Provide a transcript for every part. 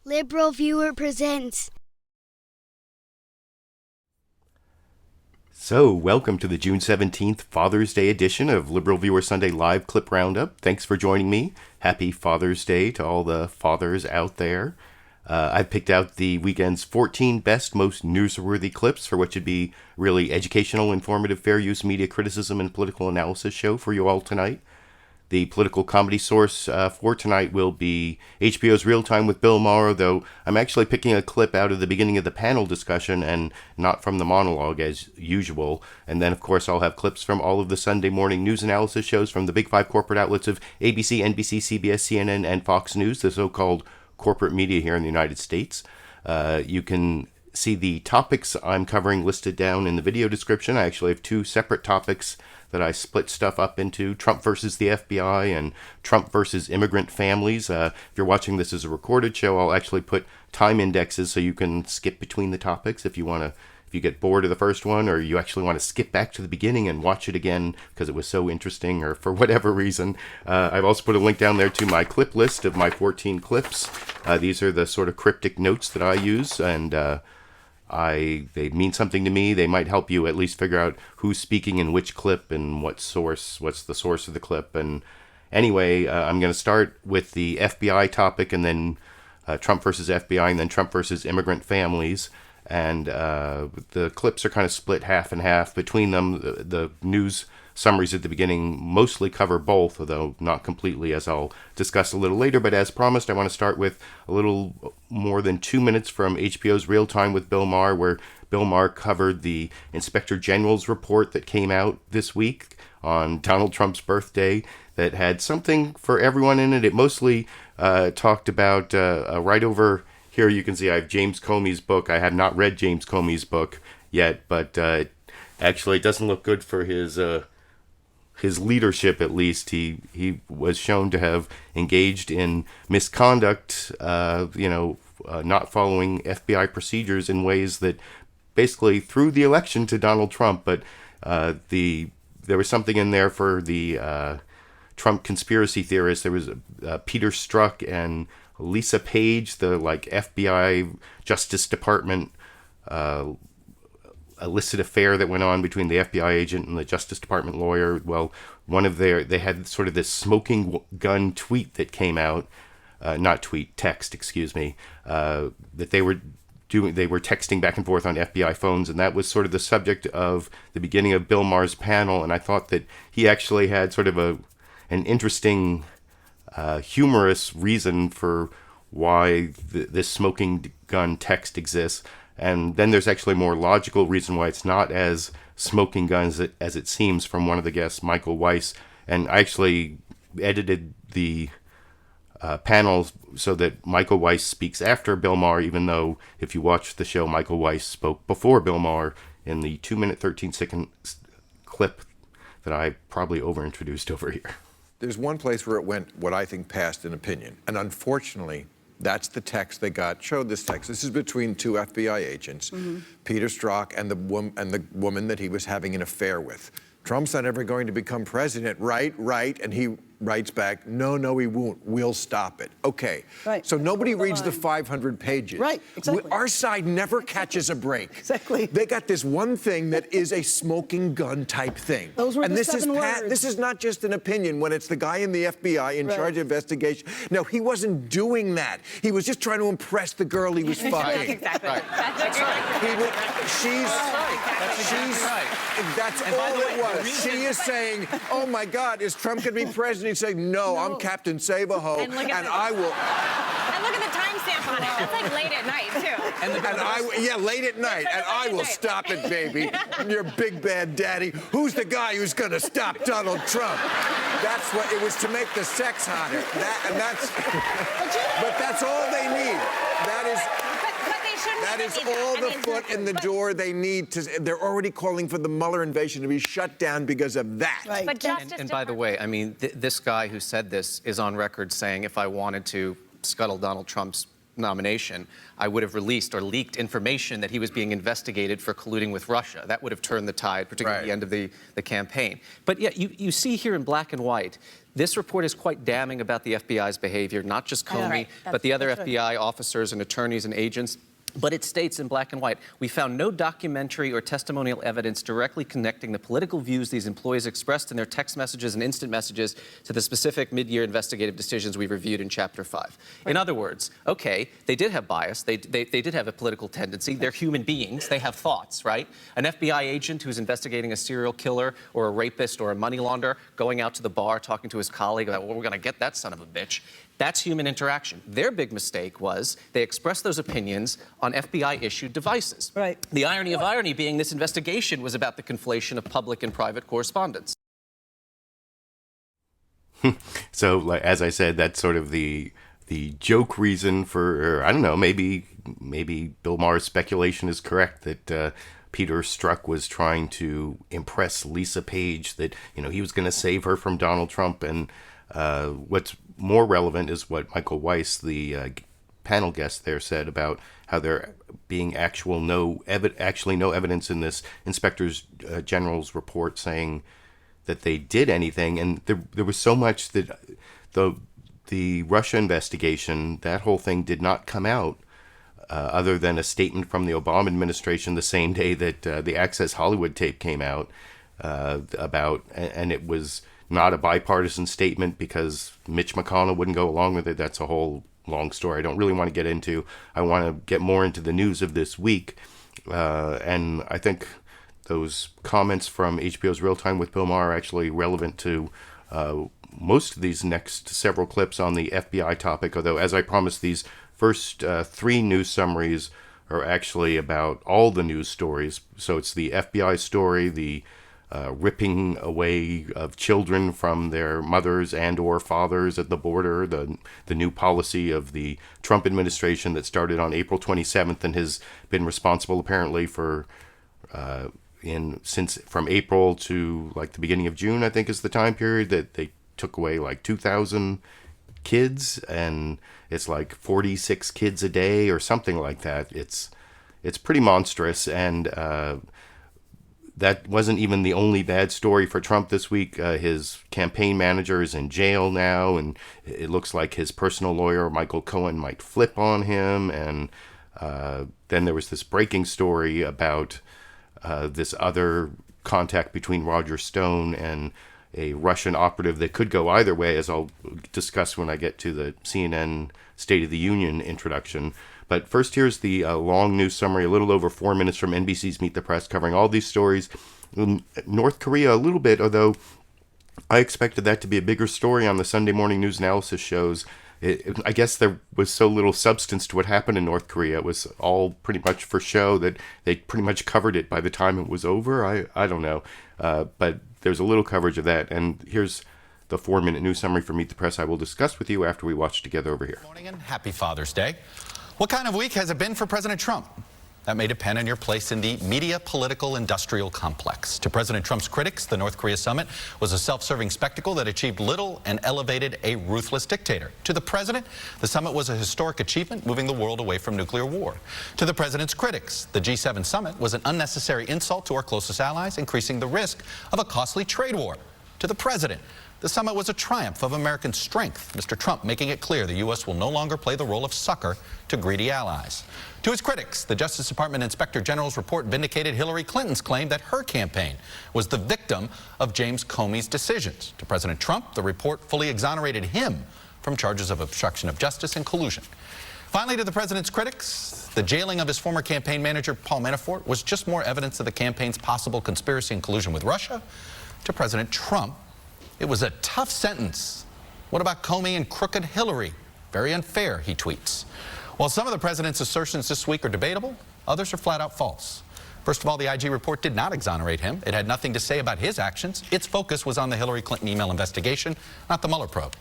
LiberalViewer presents. So, welcome to the June 17th Father's Day edition of LiberalViewer Sunday Live Clip Roundup. Thanks for joining me. Happy Father's Day to all the fathers out there. I've picked out the weekend's 14 best, most newsworthy clips for what should be really educational, informative, fair use media criticism and political analysis show for you all tonight. The political comedy source for tonight will be HBO's Real Time with Bill Maher, though I'm actually picking a clip out of the beginning of the panel discussion and not from the monologue as usual. And then, of course, I'll have clips from all of the Sunday morning news analysis shows from the big five corporate outlets of ABC, NBC, CBS, CNN, and Fox News, the so-called corporate media here in the United States. You can see the topics I'm covering listed down in the video description. I actually have two separate topics that I split stuff up into: Trump versus the FBI and Trump versus immigrant families. If you're watching this as a recorded show, I'll actually put time indexes so you can skip between the topics if you get bored of the first one, or you actually want to skip back to the beginning and watch it again because it was so interesting, or for whatever reason. I've also put a link down there to my clip list of my 14 clips. These are the sort of cryptic notes that I use, and they mean something to me. They might help you at least figure out who's speaking in which clip and what's the source of the clip. And anyway, I'm going to start with the FBI topic, and then Trump versus FBI, and then Trump versus immigrant families. And the clips are kind of split half and half between them. The news summaries at the beginning mostly cover both, although not completely, as I'll discuss a little later. But as promised, I want to start with a little more than 2 minutes from HBO's Real Time with Bill Maher, where Bill Maher covered the Inspector General's report that came out this week on Donald Trump's birthday that had something for everyone in it. It mostly talked about, right over here you can see I have James Comey's book. I have not read James Comey's book yet, but actually it doesn't look good for his leadership, at least. He was shown to have engaged in misconduct, not following FBI procedures in ways that basically threw the election to Donald Trump. But there was something in there for the Trump conspiracy theorists. There was Peter Strzok and Lisa Page, the FBI Justice Department illicit affair that went on between the FBI agent and the Justice Department lawyer. Well, they had sort of this smoking gun tweet that came out, text, excuse me, that they were texting back and forth on FBI phones, and that was sort of the subject of the beginning of Bill Maher's panel. And I thought that he actually had sort of an interesting, humorous reason for why this smoking gun text exists. And then there's actually a more logical reason why it's not as smoking guns as it seems from one of the guests, Michael Weiss. And I actually edited the panels so that Michael Weiss speaks after Bill Maher, even though if you watch the show, Michael Weiss spoke before Bill Maher in the 2-minute, 13-second clip that I probably overintroduced over here. There's one place where it went, what I think, past an opinion. And unfortunately, that's the text they got. Showed this text. This is between two FBI agents, Peter Strzok and the woman that he was having an affair with. Trump's not ever going to become president, right? And he writes back, no, he won't. We'll stop it. Okay. Right. So nobody reads the 500 pages. Right, exactly. Our side never catches a break. Exactly. They got this one thing that is a smoking gun type thing. Those were and the this 7 words. This is not just an opinion when it's the guy in the FBI in charge of investigation. No, he wasn't doing that. He was just trying to impress the girl he was fucking. Exactly. Right. That's right. That's all it was. She is saying, oh my God, is Trump going to be president? He's saying, no, I'm Captain Save-A-Ho, and I will. And look at the timestamp on it. That's like late at night, too. Late at night, and I will stop it, baby. Your big bad daddy. Who's the guy who's going to stop Donald Trump? That's what it was, to make the sex hotter. But that's all they need. That is all the foot in the door they need to. They're already calling for the Mueller invasion to be shut down because of that. Right. But and by the way, I mean, this guy who said this is on record saying if I wanted to scuttle Donald Trump's nomination, I would have released or leaked information that he was being investigated for colluding with Russia. That would have turned the tide, particularly at the end of the campaign. But yeah, you see here in black and white, this report is quite damning about the FBI's behavior, not just Comey, but the other FBI officers and attorneys and agents. But it states in black and white, we found no documentary or testimonial evidence directly connecting the political views these employees expressed in their text messages and instant messages to the specific mid-year investigative decisions we reviewed in Chapter 5. In other words, okay, they did have bias. They did have a political tendency. They're human beings. They have thoughts, right? An FBI agent who's investigating a serial killer or a rapist or a money launderer going out to the bar talking to his colleague about, well, we're going to get that son of a bitch. That's human interaction. Their big mistake was they expressed those opinions on FBI-issued devices. Right. The irony of irony being this investigation was about the conflation of public and private correspondence. So, like, as I said, that's sort of the joke reason for, or I don't know, maybe Bill Maher's speculation is correct that Peter Strzok was trying to impress Lisa Page that, you know, he was going to save her from Donald Trump. And what's more relevant is what Michael Weiss, the panel guest there, said about how there being actually no evidence in this Inspector General's report saying that they did anything. And there was so much that the Russia investigation, that whole thing did not come out other than a statement from the Obama administration the same day that the Access Hollywood tape came out about, and it was not a bipartisan statement because Mitch McConnell wouldn't go along with it. That's a whole long story I don't really want to get into. I want to get more into the news of this week. And I think those comments from HBO's Real Time with Bill Maher are actually relevant to most of these next several clips on the FBI topic, although, as I promised, these first three news summaries are actually about all the news stories. So it's the FBI story, the ripping away of children from their mothers and or fathers at the border, the new policy of the Trump administration that started on April 27th and has been responsible apparently for since from April to like the beginning of June, I think is the time period that they took away like 2,000 kids, and it's like 46 kids a day or something like that. It's pretty monstrous, and that wasn't even the only bad story for Trump this week. His campaign manager is in jail now, and it looks like his personal lawyer, Michael Cohen, might flip on him. And then there was this breaking story about this other contact between Roger Stone and a Russian operative that could go either way, as I'll discuss when I get to the CNN State of the Union introduction. But first, here's the long news summary, a little over 4 minutes from NBC's Meet the Press, covering all these stories. North Korea, a little bit, although I expected that to be a bigger story on the Sunday morning news analysis shows. I guess there was so little substance to what happened in North Korea. It was all pretty much for show that they pretty much covered it by the time it was over. I don't know. But there's a little coverage of that. And here's the 4-minute news summary from Meet the Press I will discuss with you after we watch together over here. Good morning and happy Father's Day. What kind of week has it been for President Trump? That may depend on your place in the media, political, industrial complex. To President Trump's critics, the North Korea summit was a self-serving spectacle that achieved little and elevated a ruthless dictator. To the president, the summit was a historic achievement, moving the world away from nuclear war. To the president's critics, the G7 summit was an unnecessary insult to our closest allies, increasing the risk of a costly trade war. To the president, the summit was a triumph of American strength, Mr. Trump making it clear the U.S. will no longer play the role of succor to greedy allies. To his critics, the Justice Department Inspector General's report vindicated Hillary Clinton's claim that her campaign was the victim of James Comey's decisions. To President Trump, the report fully exonerated him from charges of obstruction of justice and collusion. Finally, to the president's critics, the jailing of his former campaign manager, Paul Manafort, was just more evidence of the campaign's possible conspiracy and collusion with Russia. To President Trump, it was a tough sentence. What about Comey and crooked Hillary? Very unfair, he tweets. While some of the president's assertions this week are debatable, others are flat out false. First of all, the IG report did not exonerate him. It had nothing to say about his actions. Its focus was on the Hillary Clinton email investigation, not the Mueller probe.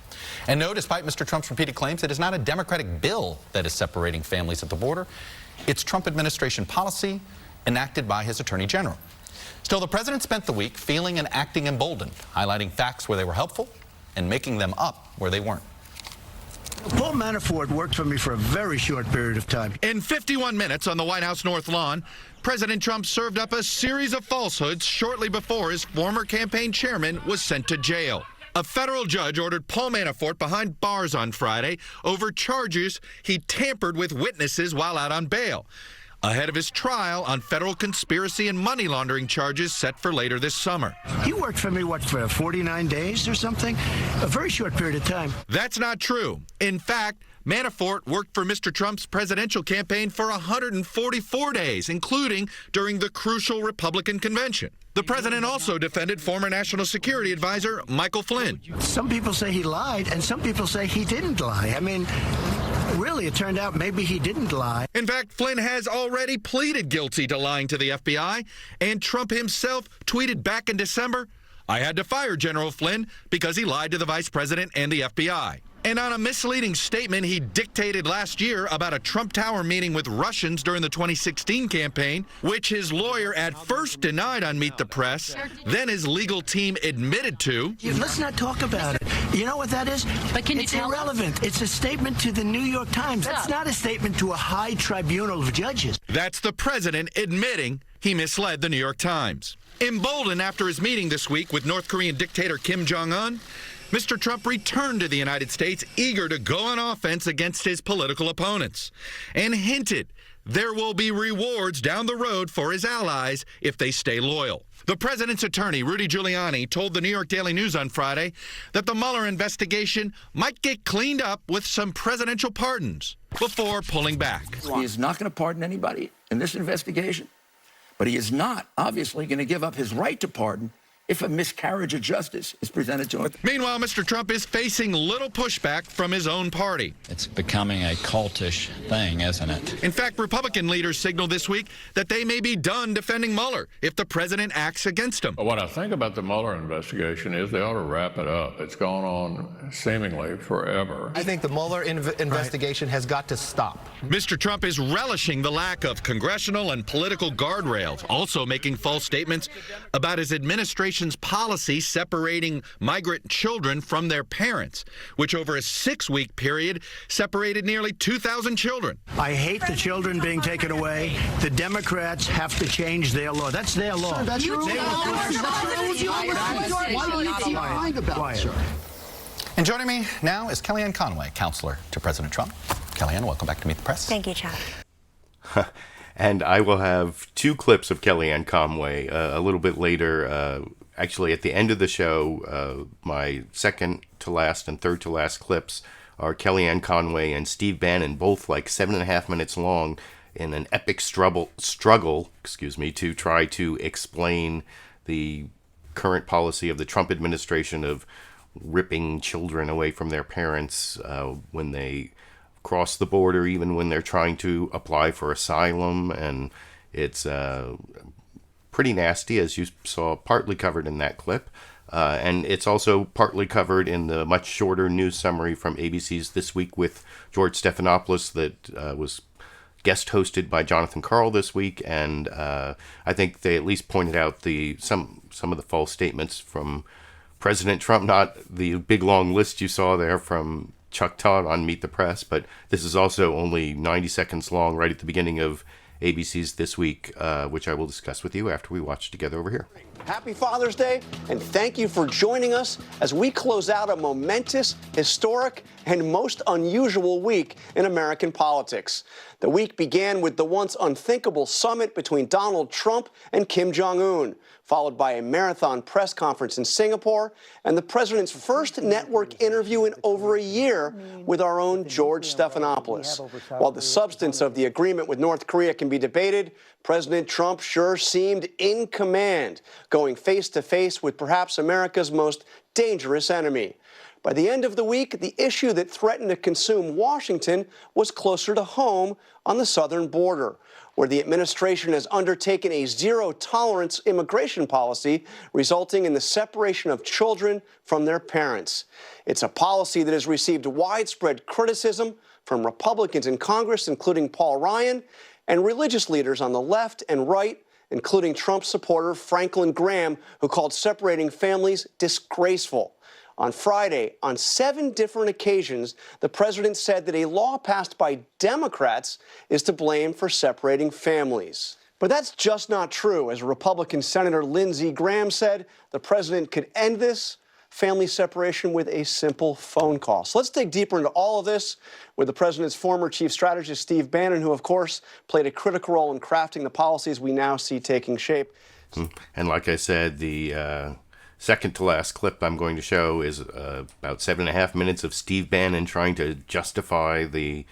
And no, despite Mr. Trump's repeated claims, it is not a Democratic bill that is separating families at the border. It's Trump administration policy enacted by his Attorney General. Still, the president spent the week feeling and acting emboldened, highlighting facts where they were helpful and making them up where they weren't. Paul Manafort worked for me for a very short period of time. In 51 minutes on the White House North Lawn, President Trump served up a series of falsehoods shortly before his former campaign chairman was sent to jail. A federal judge ordered Paul Manafort behind bars on Friday over charges he tampered with witnesses while out on bail, ahead of his trial on federal conspiracy and money laundering charges set for later this summer. He worked for me, what, for 49 days or something? A very short period of time. That's not true. In fact, Manafort worked for Mr. Trump's presidential campaign for 144 days, including during the crucial Republican convention. The president also defended former National Security Advisor Michael Flynn. Some people say he lied, and some people say he didn't lie. I mean, really, it turned out maybe he didn't lie. In fact, Flynn has already pleaded guilty to lying to the FBI, and Trump himself tweeted back in December, "I had to fire General Flynn because he lied to the vice president and the FBI." And on a misleading statement he dictated last year about a Trump Tower meeting with Russians during the 2016 campaign, which his lawyer at first denied on Meet the Press, then his legal team admitted to. Let's not talk about it. You know what that is? But can you it's tell irrelevant. It's a statement to the New York Times. That's not a statement to a high tribunal of judges. That's the president admitting he misled the New York Times. Emboldened after his meeting this week with North Korean dictator Kim Jong-un, Mr. Trump returned to the United States eager to go on offense against his political opponents and hinted there will be rewards down the road for his allies if they stay loyal. The president's attorney, Rudy Giuliani, told the New York Daily News on Friday that the Mueller investigation might get cleaned up with some presidential pardons before pulling back. He is not going to pardon anybody in this investigation, but he is not obviously going to give up his right to pardon if a miscarriage of justice is presented to him. Meanwhile, Mr. Trump is facing little pushback from his own party. It's becoming a cultish thing, isn't it? In fact, Republican leaders signaled this week that they may be done defending Mueller if the president acts against him. What I think about the Mueller investigation is they ought to wrap it up. It's gone on seemingly forever. I think the Mueller investigation has got to stop. Mr. Trump is relishing the lack of congressional and political guardrails, also making false statements about his administration's policy separating migrant children from their parents, which over a 6-week period separated nearly 2,000 children. I hate the children being taken away. The Democrats have to change their law. That's their law. That's your law. Why do you keep lying about it, sir? And joining me now is Kellyanne Conway, counselor to President Trump. Kellyanne, welcome back to Meet the Press. Thank you, Chad. And I will have 2 clips of Kellyanne Conway a little bit later. Actually, at the end of the show, my second to last and third to last clips are Kellyanne Conway and Steve Bannon, both like 7.5 minutes long, in an epic struggle, to try to explain the current policy of the Trump administration of ripping children away from their parents when they cross the border, even when they're trying to apply for asylum. And it's pretty nasty, as you saw, partly covered in that clip. And it's also partly covered in the much shorter news summary from ABC's This Week with George Stephanopoulos that was guest hosted by Jonathan Karl this week. And I think they at least pointed out some of the false statements from President Trump, not the big long list you saw there from Chuck Todd on Meet the Press, but this is also only 90 seconds long right at the beginning of ABC's This Week, which I will discuss with you after we watch together over here. Happy Father's Day, and thank you for joining us as we close out a momentous, historic, and most unusual week in American politics. The week began with the once unthinkable summit between Donald Trump and Kim Jong-un, followed by a marathon press conference in Singapore and the president's first network interview in over a year with our own George Stephanopoulos. While the substance of the agreement with North Korea can be debated, President Trump sure seemed in command, going face-to-face with perhaps America's most dangerous enemy. By the end of the week, the issue that threatened to consume Washington was closer to home on the southern border, where the administration has undertaken a zero-tolerance immigration policy, resulting in the separation of children from their parents. It's a policy that has received widespread criticism from Republicans in Congress, including Paul Ryan, and religious leaders on the left and right, including Trump supporter Franklin Graham, who called separating families disgraceful. On Friday, on 7 different occasions, the president said that a law passed by Democrats is to blame for separating families. But that's just not true. As Republican Senator Lindsey Graham said, the president could end this family separation with a simple phone call. So let's dig deeper into all of this with the president's former chief strategist, Steve Bannon, who, of course, played a critical role in crafting the policies we now see taking shape. And like I said, the second to last clip I'm going to show is about 7.5 minutes of Steve Bannon trying to justify the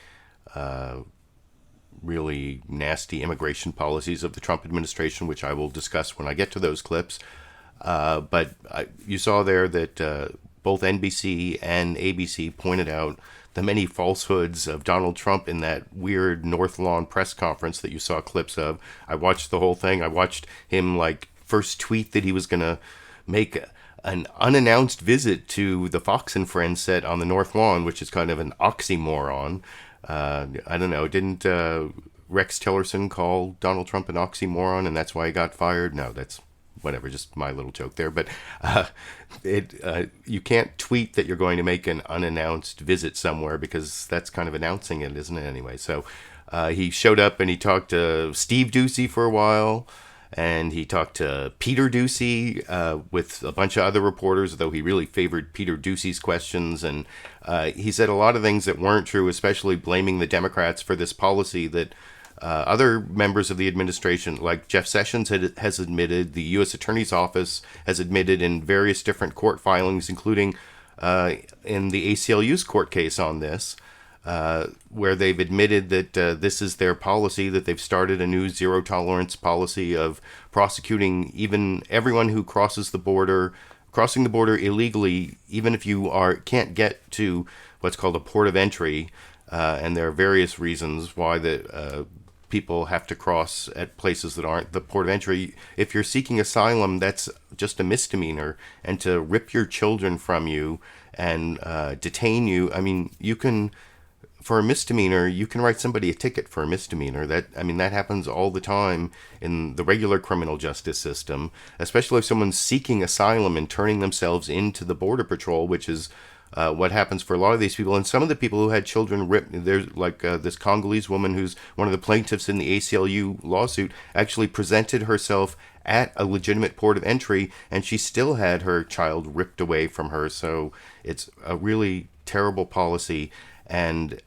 really nasty immigration policies of the Trump administration, which I will discuss when I get to those clips. But you saw there that both NBC and ABC pointed out the many falsehoods of Donald Trump in that weird North Lawn press conference that you saw clips of. I watched the whole thing. I watched him first tweet that he was going to make an unannounced visit to the Fox and Friends set on the North Lawn, which is kind of an oxymoron. I don't know. Didn't Rex Tillerson call Donald Trump an oxymoron and that's why he got fired? No, that's whatever, just my little joke there. But you can't tweet that you're going to make an unannounced visit somewhere because that's kind of announcing it, isn't it, anyway? So he showed up and he talked to Steve Doocy for a while, and he talked to Peter Doocy with a bunch of other reporters, though he really favored Peter Doocy's questions. And he said a lot of things that weren't true, especially blaming the Democrats for this policy that other members of the administration, like Jeff Sessions, has admitted, the U.S. Attorney's Office has admitted in various different court filings, including in the ACLU's court case on this, where they've admitted that this is their policy, that they've started a new zero-tolerance policy of prosecuting even everyone who crossing the border illegally, even if you can't get to what's called a port of entry. And there are various reasons why people have to cross at places that aren't the port of entry. If you're seeking asylum, that's just a misdemeanor. And to rip your children from you and detain you, I mean, you can, for a misdemeanor, you can write somebody a ticket for a misdemeanor. That happens all the time in the regular criminal justice system, especially if someone's seeking asylum and turning themselves into the Border Patrol, which is what happens for a lot of these people. And some of the people who had children ripped, there's this Congolese woman who's one of the plaintiffs in the ACLU lawsuit, actually presented herself at a legitimate port of entry, and she still had her child ripped away from her. So it's a really terrible policy, and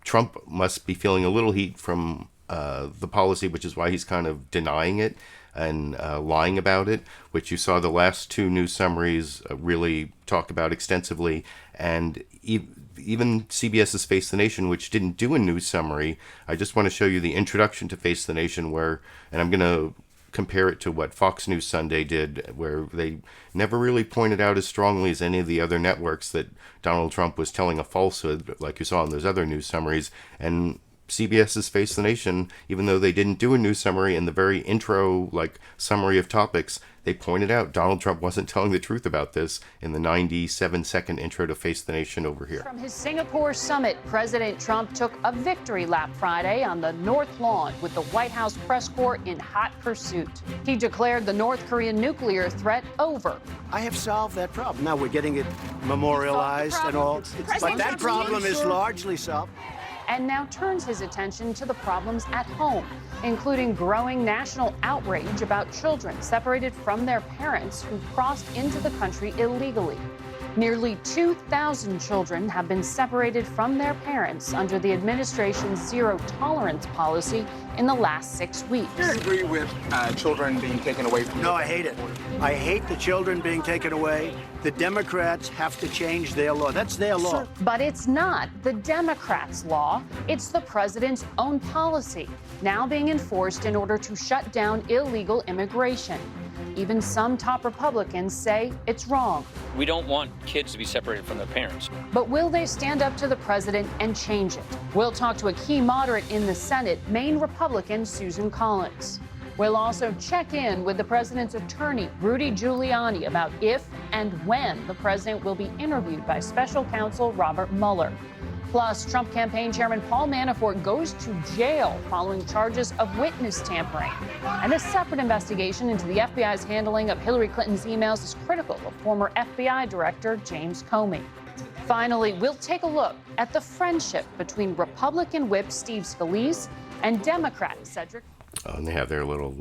Trump must be feeling a little heat from the policy, which is why he's kind of denying it and lying about it, which you saw the last 2 news summaries really talk about extensively. And even CBS's Face the Nation, which didn't do a news summary, I just want to show you the introduction to Face the Nation, and I'm going to compare it to what Fox News Sunday did, where they never really pointed out as strongly as any of the other networks that Donald Trump was telling a falsehood, like you saw in those other news summaries. And CBS's Face the Nation, even though they didn't do a news summary, in the very intro summary of topics, they pointed out Donald Trump wasn't telling the truth about this in the 97-second intro to Face the Nation over here. From his Singapore summit, President Trump took a victory lap Friday on the North Lawn with the White House press corps in hot pursuit. He declared the North Korean nuclear threat over. I have solved that problem. Now we're getting it memorialized and all. But that problem is largely solved. And now turns his attention to the problems at home, including growing national outrage about children separated from their parents who crossed into the country illegally. Nearly 2,000 children have been separated from their parents under the administration's zero-tolerance policy in the last 6 weeks. Do you agree with children being taken away from No, I hate it. I hate the children being taken away. The Democrats have to change their law. That's their law. But it's not the Democrats' law. It's the president's own policy, now being enforced in order to shut down illegal immigration. Even some top Republicans say it's wrong. We don't want kids to be separated from their parents. But will they stand up to the president and change it? We'll talk to a key moderate in the Senate, Maine Republican Susan Collins. We'll also check in with the president's attorney, Rudy Giuliani, about if and when the president will be interviewed by special counsel Robert Mueller. Plus, Trump campaign chairman Paul Manafort goes to jail following charges of witness tampering. And a separate investigation into the FBI's handling of Hillary Clinton's emails is critical of former FBI Director James Comey. Finally, we'll take a look at the friendship between Republican whip Steve Scalise and Democrat Cedric. Oh, and they have their little,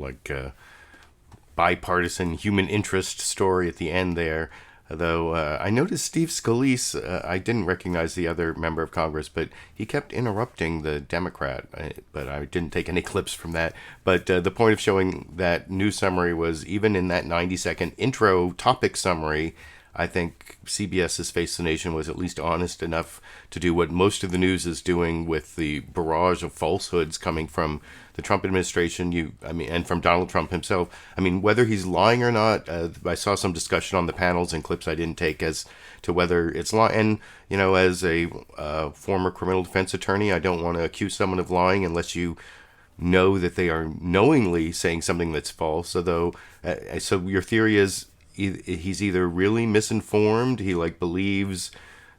bipartisan human interest story at the end there. Though I noticed Steve Scalise, I didn't recognize the other member of Congress, but he kept interrupting the Democrat. But I didn't take any clips from that. But the point of showing that news summary was even in that 90-second intro topic summary, I think CBS's Face the Nation was at least honest enough to do what most of the news is doing with the barrage of falsehoods coming from the Trump administration, and from Donald Trump himself. I mean, whether he's lying or not, I saw some discussion on the panels and clips I didn't take as to whether it's lying. And, as a former criminal defense attorney, I don't want to accuse someone of lying unless you know that they are knowingly saying something that's false. So your theory is he's either really misinformed, he believes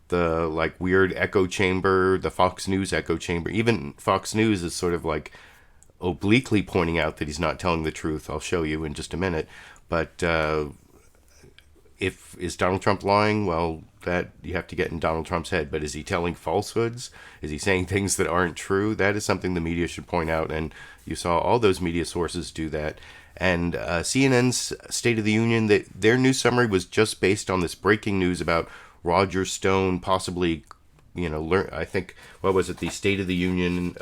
the weird echo chamber, the Fox News echo chamber. Even Fox News is sort of obliquely pointing out that he's not telling the truth. I'll show you in just a minute. But is Donald Trump lying? Well, that you have to get in Donald Trump's head. But is he telling falsehoods? Is he saying things that aren't true? That is something the media should point out. And you saw all those media sources do that. And CNN's State of the Union, their news summary was just based on this breaking news about Roger Stone possibly, I think, the State of the Union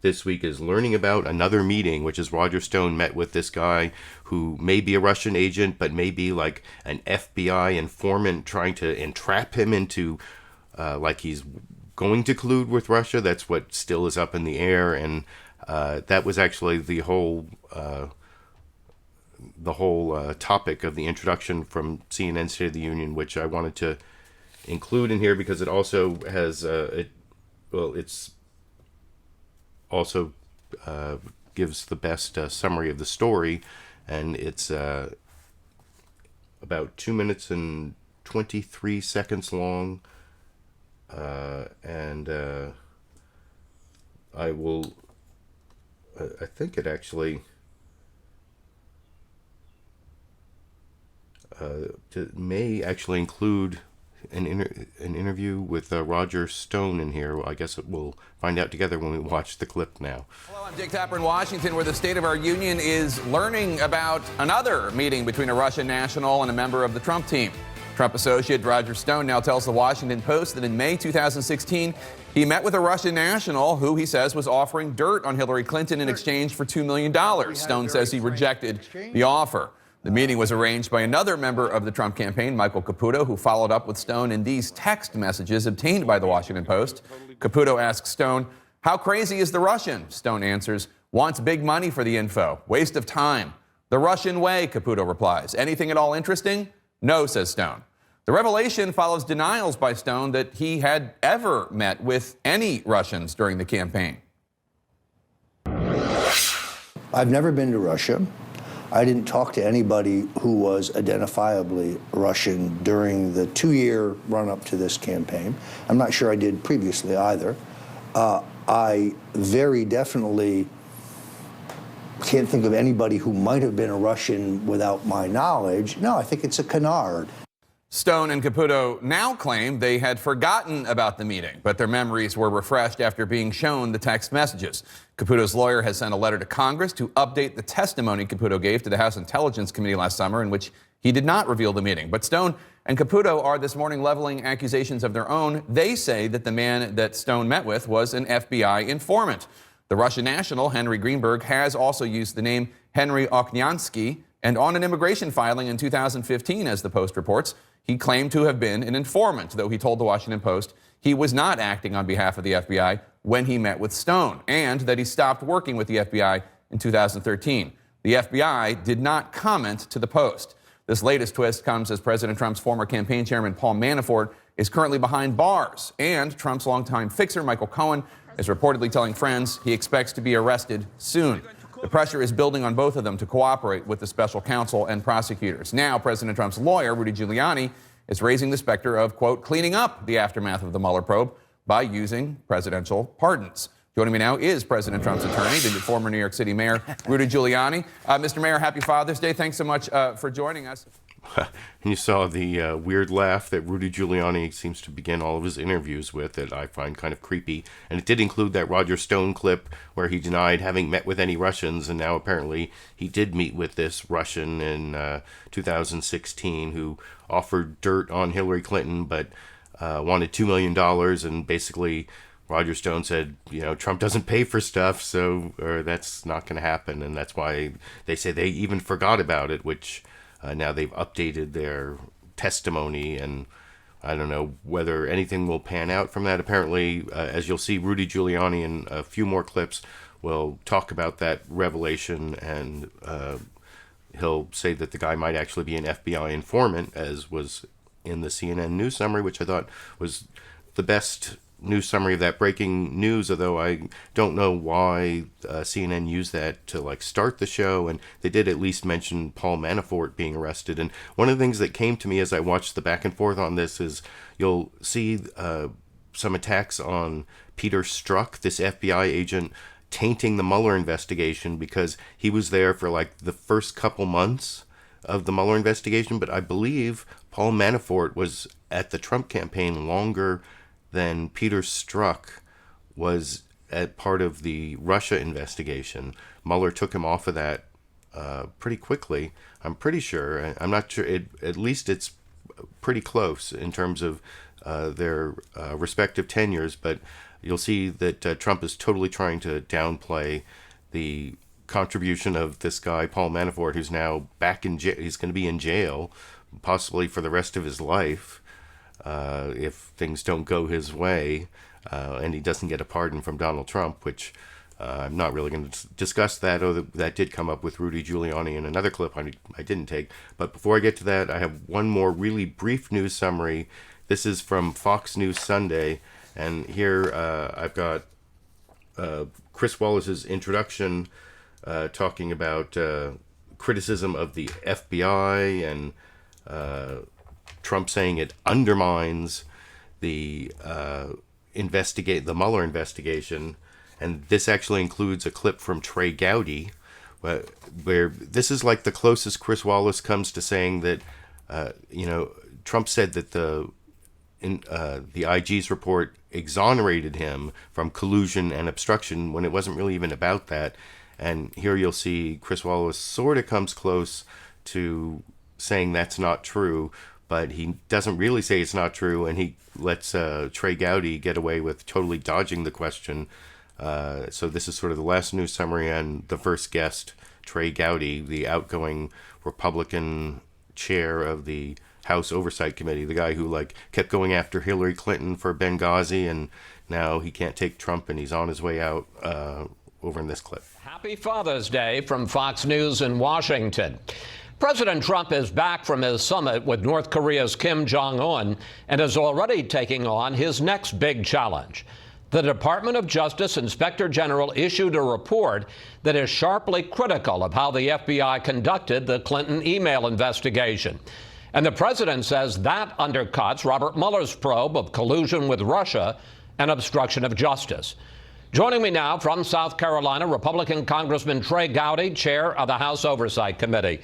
this week is learning about another meeting, which is Roger Stone met with this guy who may be a Russian agent, but may be an FBI informant trying to entrap him into, he's going to collude with Russia. That's what still is up in the air. And that was actually the whole topic of the introduction from CNN State of the Union, which I wanted to include in here because it also has it's also gives the best summary of the story, and it's about 2 minutes and 23 seconds long, and I think it actually may actually include an interview with Roger Stone in here. I guess we'll find out together when we watch the clip now. Hello, I'm Dick Tapper in Washington, where the State of our Union is learning about another meeting between a Russian national and a member of the Trump team. Trump associate Roger Stone now tells the Washington Post that in May 2016, he met with a Russian national who he says was offering dirt on Hillary Clinton in exchange for $2 million. Stone says he rejected the offer. The meeting was arranged by another member of the Trump campaign, Michael Caputo, who followed up with Stone in these text messages obtained by the Washington Post. Caputo asks Stone, "How crazy is the Russian?" Stone answers, "Wants big money for the info. Waste of time." "The Russian way," Caputo replies. "Anything at all interesting?" "No," says Stone. The revelation follows denials by Stone that he had ever met with any Russians during the campaign. I've never been to Russia. I didn't talk to anybody who was identifiably Russian during the 2-year run-up to this campaign. I'm not sure I did previously either. I very definitely can't think of anybody who might have been a Russian without my knowledge. No, I think it's a canard. Stone and Caputo now claim they had forgotten about the meeting, but their memories were refreshed after being shown the text messages. Caputo's lawyer has sent a letter to Congress to update the testimony Caputo gave to the House Intelligence Committee last summer, in which he did not reveal the meeting. But Stone and Caputo are this morning leveling accusations of their own. They say that the man that Stone met with was an FBI informant. The Russian national, Henry Greenberg, has also used the name Henry Okniansky, and on an immigration filing in 2015, as the Post reports, he claimed to have been an informant, though he told the Washington Post he was not acting on behalf of the FBI when he met with Stone, and that he stopped working with the FBI in 2013. The FBI did not comment to the Post. This latest twist comes as President Trump's former campaign chairman, Paul Manafort, is currently behind bars, and Trump's longtime fixer, Michael Cohen, is reportedly telling friends he expects to be arrested soon. The pressure is building on both of them to cooperate with the special counsel and prosecutors. Now, President Trump's lawyer, Rudy Giuliani, is raising the specter of, quote, cleaning up the aftermath of the Mueller probe. by using presidential pardons. Joining me now is President Trump's attorney, the former New York City Mayor, Rudy Giuliani. Mr. Mayor, happy Father's Day. Thanks so much for joining us. And you saw the weird laugh that Rudy Giuliani seems to begin all of his interviews with that I find kind of creepy. And it did include that Roger Stone clip where he denied having met with any Russians, and now apparently he did meet with this Russian in 2016 who offered dirt on Hillary Clinton but wanted $2 million, and basically Roger Stone said, you know, Trump doesn't pay for stuff, so that's not going to happen. And that's why they say they even forgot about it, which now they've updated their testimony, and I don't know whether anything will pan out from that. Apparently, as you'll see, Rudy Giuliani in a few more clips will talk about that revelation, and he'll say that the guy might actually be an FBI informant, as was in the CNN news summary, which I thought was the best news summary of that breaking news, although I don't know why CNN used that to like start the show, and they did at least mention Paul Manafort being arrested. And one of the things that came to me as I watched the back and forth on this is you'll see some attacks on Peter Strzok, this FBI agent, tainting the Mueller investigation because he was there for like the first couple months of the Mueller investigation, but I believe Paul Manafort was at the Trump campaign longer than Peter Strzok was at part of the Russia investigation. Mueller took him off of that pretty quickly, I'm pretty sure. I'm not sure. At least it's pretty close in terms of their respective tenures, but you'll see that Trump is totally trying to downplay the contribution of this guy, Paul Manafort, who's now back in jail. He's going to be in jail, possibly for the rest of his life, if things don't go his way, and he doesn't get a pardon from Donald Trump, which I'm not really going to discuss that, although that did come up with Rudy Giuliani in another clip I didn't take. But before I get to that, I have one more really brief news summary. This is from Fox News Sunday, and here I've got Chris Wallace's introduction talking about criticism of the FBI and Trump saying it undermines the Mueller investigation, and this actually includes a clip from Trey Gowdy, where this is like the closest Chris Wallace comes to saying that Trump said that the IG's report exonerated him from collusion and obstruction when it wasn't really even about that. And here you'll see Chris Wallace sort of comes close to saying that's not true, but he doesn't really say it's not true, and he lets Trey Gowdy get away with totally dodging the question. So this is sort of the last news summary on the first guest, Trey Gowdy, the outgoing Republican chair of the House Oversight Committee, the guy who kept going after Hillary Clinton for Benghazi, and now he can't take Trump, and he's on his way out over in this clip. Happy Father's Day from Fox News in Washington. President Trump is back from his summit with North Korea's Kim Jong-un and is already taking on his next big challenge. The Department of Justice Inspector General issued a report that is sharply critical of how the FBI conducted the Clinton email investigation. And the president says that undercuts Robert Mueller's probe of collusion with Russia and obstruction of justice. Joining me now from South Carolina, Republican Congressman Trey Gowdy, chair of the House Oversight Committee.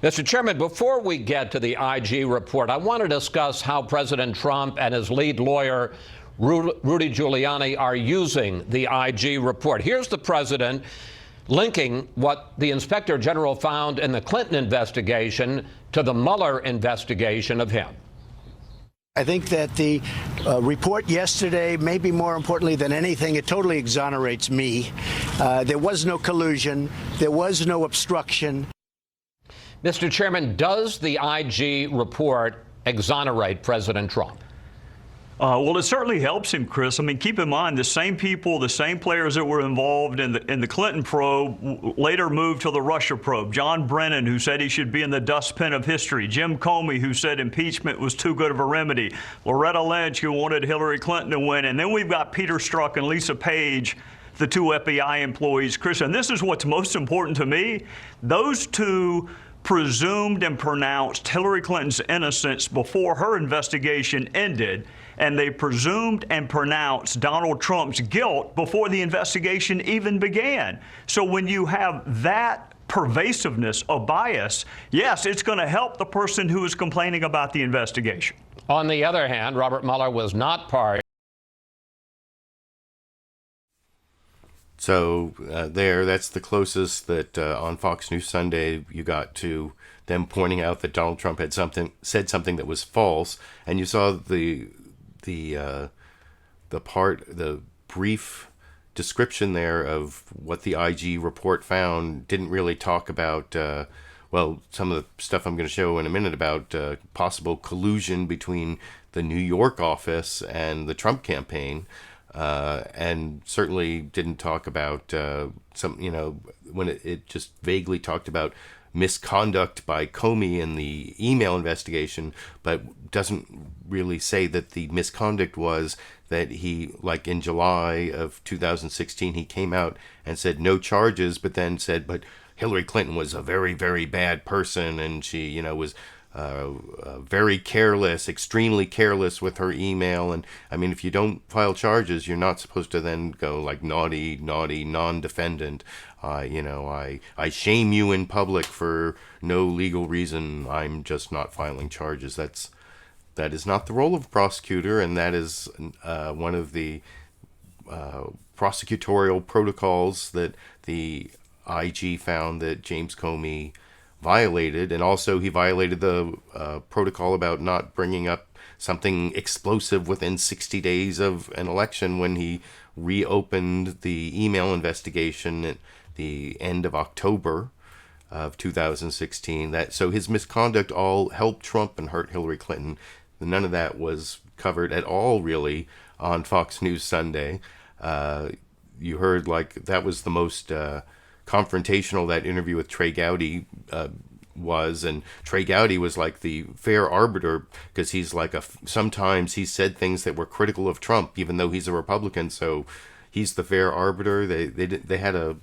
Mr. Chairman, before we get to the IG report, I want to discuss how President Trump and his lead lawyer, Rudy Giuliani, are using the IG report. Here's the president linking what the Inspector General found in the Clinton investigation to the Mueller investigation of him. I think that the report yesterday, maybe more importantly than anything, it totally exonerates me. There was no collusion. There was no obstruction. Mr. Chairman, does the IG report exonerate President Trump? Well, it certainly helps him, Chris. I mean, keep in mind, the same people, the same players that were involved in the Clinton probe later moved to the Russia probe. John Brennan, who said he should be in the dustbin of history. Jim Comey, who said impeachment was too good of a remedy. Loretta Lynch, who wanted Hillary Clinton to win. And then we've got Peter Strzok and Lisa Page, the two FBI employees, Chris. And this is what's most important to me. Those two presumed and pronounced Hillary Clinton's innocence before her investigation ended, and they presumed and pronounced Donald Trump's guilt before the investigation even began. So when you have that pervasiveness of bias, yes, it's going to help the person who is complaining about the investigation. On the other hand, Robert Mueller was not part. So that's the closest that on Fox News Sunday you got to them pointing out that Donald Trump had said something that was false, and you saw the brief description there of what the IG report found. Didn't really talk about some of the stuff I'm going to show in a minute about possible collusion between the New York office and the Trump campaign. And certainly didn't talk about when it just vaguely talked about misconduct by Comey in the email investigation, but doesn't really say that the misconduct was that he, like in July of 2016, he came out and said no charges, but then said, but Hillary Clinton was a very, very bad person, and she, was very careless, extremely careless with her email. And I mean, if you don't file charges, you're not supposed to then go like naughty, non-defendant. I shame you in public for no legal reason. I'm just not filing charges. That is not the role of a prosecutor, and that is one of the prosecutorial protocols that the IG found that James Comey violated. And also he violated the protocol about not bringing up something explosive within 60 days of an election when he reopened the email investigation at the end of October of 2016. So his misconduct all helped Trump and hurt Hillary Clinton. None of that was covered at all, really, on Fox News Sunday. You heard that was the most confrontational that interview with Trey Gowdy was, and Trey Gowdy was like the fair arbiter, because he's sometimes he said things that were critical of Trump, even though he's a Republican, so he's the fair arbiter. They had a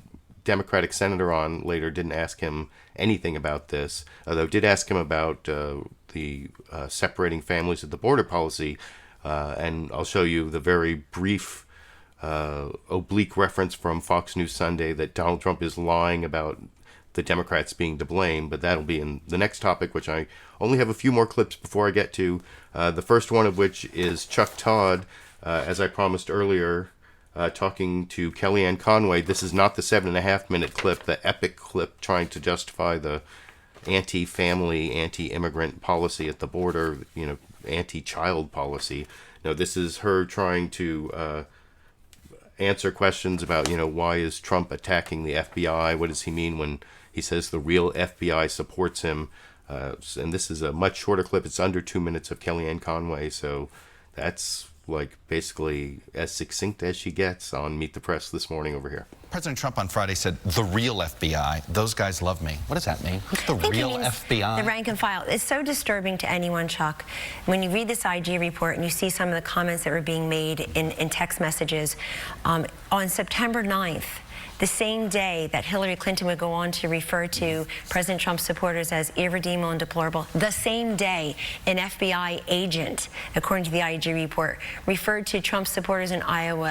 Democratic senator on later, didn't ask him anything about this, although did ask him about the separating families at the border policy, and I'll show you the very brief oblique reference from Fox News Sunday that Donald Trump is lying about the Democrats being to blame, but that'll be in the next topic, which I only have a few more clips before I get to. The first one of which is Chuck Todd, as I promised earlier, talking to Kellyanne Conway. This is not the 7.5-minute clip, the epic clip trying to justify the anti-family, anti-immigrant policy at the border, anti-child policy. No, this is her trying to answer questions about, why is Trump attacking the FBI? What does he mean when he says the real FBI supports him? And this is a much shorter clip. It's under 2 minutes of Kellyanne Conway, so that's basically as succinct as she gets on Meet the Press this morning over here. President Trump on Friday said, the real FBI, those guys love me. What does that mean? Who's the real FBI? The rank and file. It's so disturbing to anyone, Chuck, when you read this IG report and you see some of the comments that were being made in text messages. On September 9th, the same day that Hillary Clinton would go on to refer to President Trump's supporters as irredeemable and deplorable, the same day an FBI agent, according to the IG report, referred to Trump's supporters in Ohio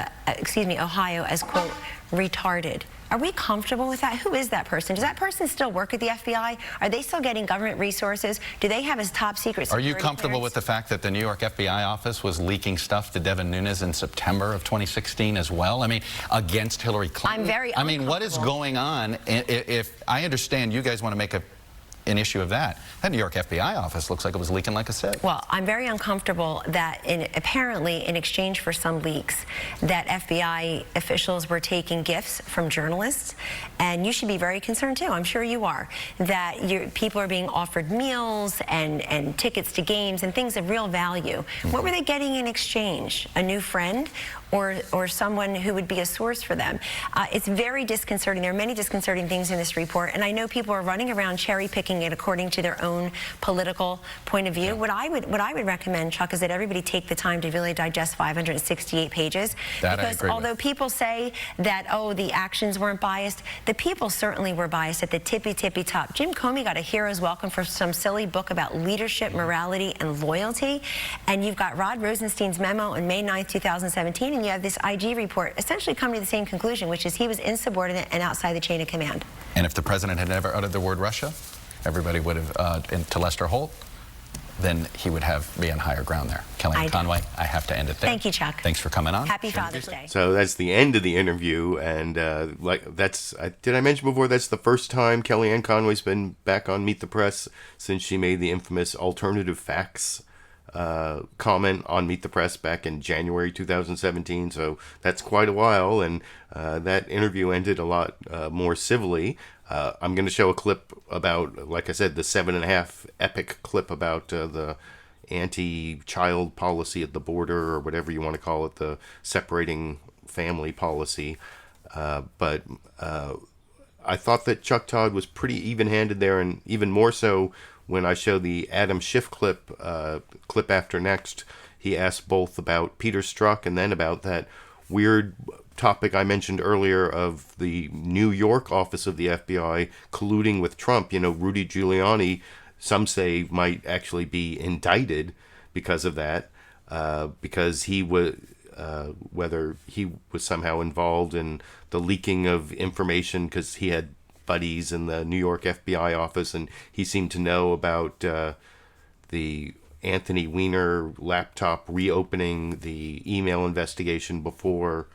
as, quote, retarded. Are we comfortable with that? Who is that person? Does that person still work at the FBI? Are they still getting government resources? Do they have his top secret security Are you comfortable clearance? with the fact that the New York FBI office was leaking stuff to Devin Nunes in September of 2016 as well? I mean, against Hillary Clinton? I'm very uncomfortable. I mean, what is going on? If I understand you guys want to make an issue of that. That New York FBI office looks like it was leaking like a sieve. Well, I'm very uncomfortable that apparently in exchange for some leaks that FBI officials were taking gifts from journalists, and you should be very concerned too, I'm sure you are, that people are being offered meals and tickets to games and things of real value. What were they getting in exchange? A new friend? Or someone who would be a source for them. It's very disconcerting. There are many disconcerting things in this report, and I know people are running around cherry-picking taking it according to their own political point of view. What I would recommend, Chuck, is that everybody take the time to really digest 568 pages. That because I agree although with. people say that, oh, the actions weren't biased, the people certainly were biased at the tippy top. Jim Comey got a hero's welcome for some silly book about leadership, morality, and loyalty. And you've got Rod Rosenstein's memo on May 9th, 2017, and you have this IG report essentially coming to the same conclusion, which is he was insubordinate and outside the chain of command. And if the president had never uttered the word Russia, everybody would have, to Lester Holt, then he would be on higher ground there. Kellyanne Conway, I have to end it there. Thank you, Chuck. Thanks for coming on. Happy Father's Day. So that's the end of the interview, and did I mention before that's the first time Kellyanne Conway's been back on Meet the Press since she made the infamous alternative facts comment on Meet the Press back in January 2017. So that's quite a while, and that interview ended a lot more civilly. I'm going to show a clip about, like I said, the 7.5 epic clip about the anti-child policy at the border, or whatever you want to call it, the separating family policy. But I thought that Chuck Todd was pretty even-handed there, and even more so when I show the Adam Schiff clip after next. He asked both about Peter Strzok and then about that weird topic I mentioned earlier of the New York office of the FBI colluding with Trump. You know, Rudy Giuliani, some say, might actually be indicted because of that, because he was whether he was somehow involved in the leaking of information, because he had buddies in the New York FBI office, and he seemed to know about the Anthony Weiner laptop reopening the email investigation before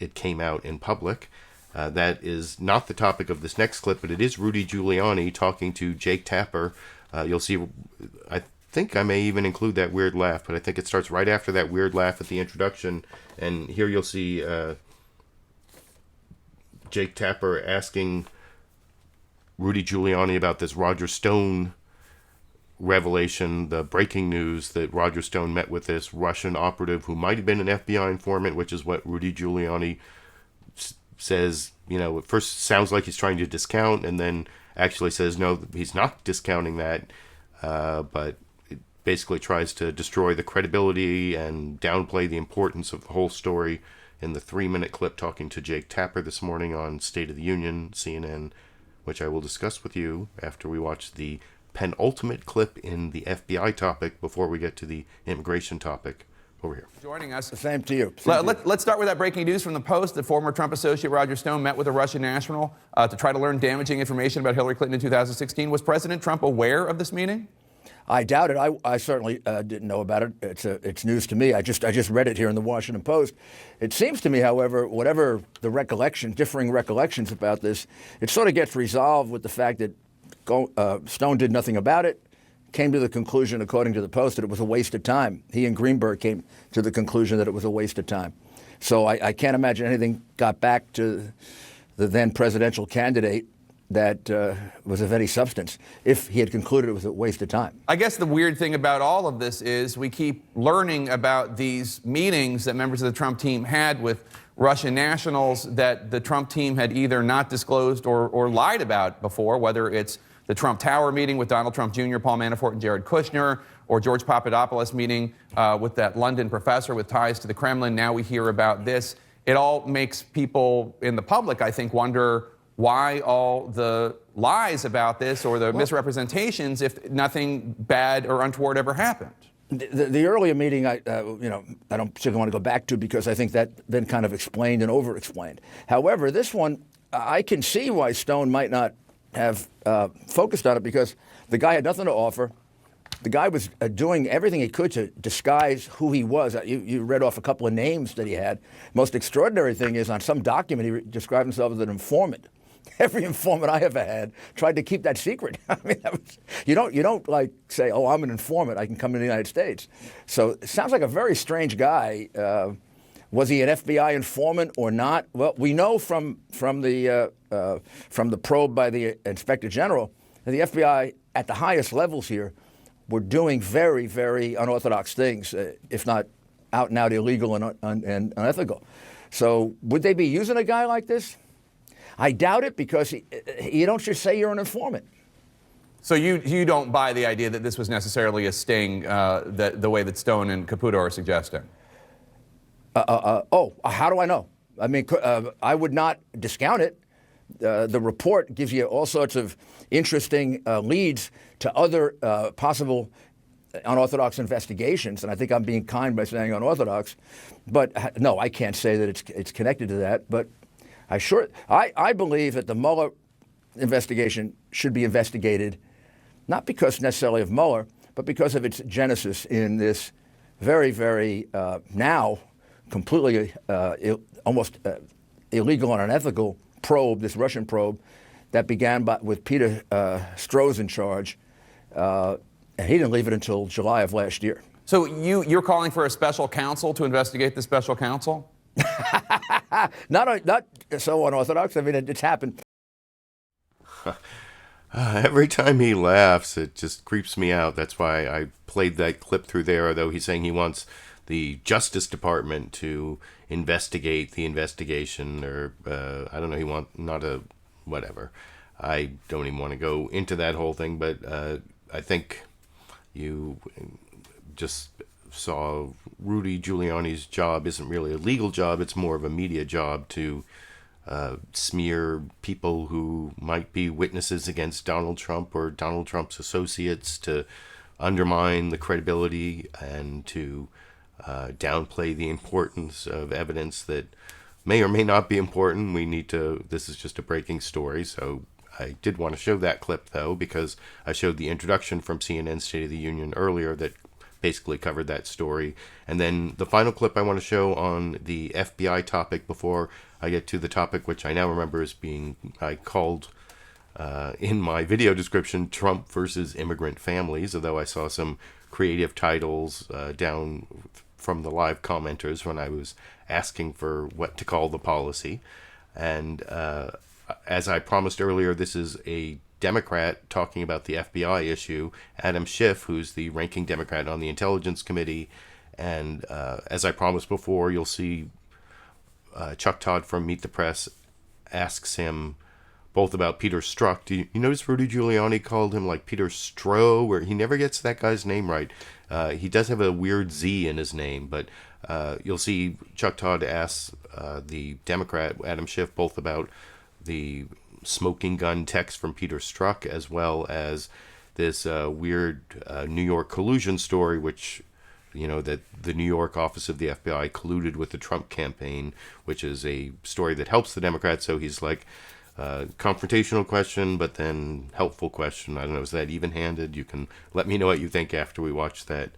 it came out in public. That is not the topic of this next clip, but it is Rudy Giuliani talking to Jake Tapper. You'll see, I think I may even include that weird laugh, but I think it starts right after that weird laugh at the introduction. And here you'll see Jake Tapper asking Rudy Giuliani about this Roger Stone revelation, the breaking news that Roger Stone met with this Russian operative who might have been an FBI informant, which is what Rudy Giuliani says. You know, at first sounds like he's trying to discount, and then actually says no, he's not discounting that, but it basically tries to destroy the credibility and downplay the importance of the whole story in the 3-minute clip talking to Jake Tapper this morning on State of the Union, CNN, which I will discuss with you after we watch the penultimate clip in the FBI topic before we get to the immigration topic. Over here. Joining us. Same to you. Let's start with that breaking news from the Post. The former Trump associate Roger Stone met with a Russian national to try to learn damaging information about Hillary Clinton in 2016. Was President Trump aware of this meeting? I doubt it. I certainly didn't know about it. It's news to me. I just read it here in the Washington Post. It seems to me, however, whatever the differing recollections about this, it sort of gets resolved with the fact that Stone did nothing about it, came to the conclusion, according to the Post, that it was a waste of time. He and Greenberg came to the conclusion that it was a waste of time. So I can't imagine anything got back to the then presidential candidate that was of any substance if he had concluded it was a waste of time. I guess the weird thing about all of this is we keep learning about these meetings that members of the Trump team had with Russian nationals that the Trump team had either not disclosed or lied about before, whether it's the Trump Tower meeting with Donald Trump Jr., Paul Manafort, and Jared Kushner, or George Papadopoulos meeting with that London professor with ties to the Kremlin. Now we hear about this. It all makes people in the public, I think, wonder why all the lies about this or the misrepresentations if nothing bad or untoward ever happened. The earlier meeting, I don't particularly want to go back to because I think that then kind of explained and over-explained. However, this one, I can see why Stone might not have focused on it because the guy had nothing to offer. The guy was doing everything he could to disguise who he was. You read off a couple of names that he had. Most extraordinary thing is on some document he described himself as an informant. Every informant I ever had tried to keep that secret. I mean, you don't like say, "Oh, I'm an informant. I can come to the United States." So it sounds like a very strange guy. Was he an FBI informant or not? Well, we know from the probe by the Inspector General that the FBI at the highest levels here were doing very, very unorthodox things, if not out and out illegal and unethical. So would they be using a guy like this? I doubt it because you don't just say you're an informant. So you don't buy the idea that this was necessarily a sting the way that Stone and Caputo are suggesting? How do I know? I mean, I would not discount it. The report gives you all sorts of interesting leads to other possible unorthodox investigations, and I think I'm being kind by saying unorthodox. But no, I can't say that it's connected to that. But I believe that the Mueller investigation should be investigated, not because necessarily of Mueller, but because of its genesis in this very, very now completely almost illegal and unethical probe, this Russian probe, that began with Peter Strzok's in charge, and he didn't leave it until July of last year. So you're calling for a special counsel to investigate the special counsel? Not so unorthodox. I mean, it's happened. Every time he laughs, it just creeps me out. That's why I played that clip through there, although he's saying he wants the Justice Department to investigate the investigation, or I don't know, he wants whatever. I don't even want to go into that whole thing, but I think you just saw Rudy Giuliani's job isn't really a legal job, it's more of a media job to smear people who might be witnesses against Donald Trump or Donald Trump's associates, to undermine the credibility and to downplay the importance of evidence that may or may not be important. This is just a breaking story, so I did want to show that clip, though, because I showed the introduction from CNN's State of the Union earlier that basically covered that story. And then the final clip I want to show on the FBI topic before I get to the topic which I now remember as I called in my video description, Trump versus immigrant families, although I saw some creative titles down from the live commenters when I was asking for what to call the policy. And as I promised earlier, this is a Democrat talking about the FBI issue, Adam Schiff, who's the ranking Democrat on the Intelligence Committee. And as I promised before, you'll see Chuck Todd from Meet the Press asks him both about Peter Strzok. Do you notice Rudy Giuliani called him like Peter Stroh, where he never gets that guy's name right? He does have a weird Z in his name, but you'll see Chuck Todd asks the Democrat, Adam Schiff, both about the smoking gun text from Peter Strzok, as well as this weird New York collusion story, which, that the New York office of the FBI colluded with the Trump campaign, which is a story that helps the Democrats. So he's like, confrontational question, but then helpful question. I don't know, is that even-handed? You can let me know what you think after we watch that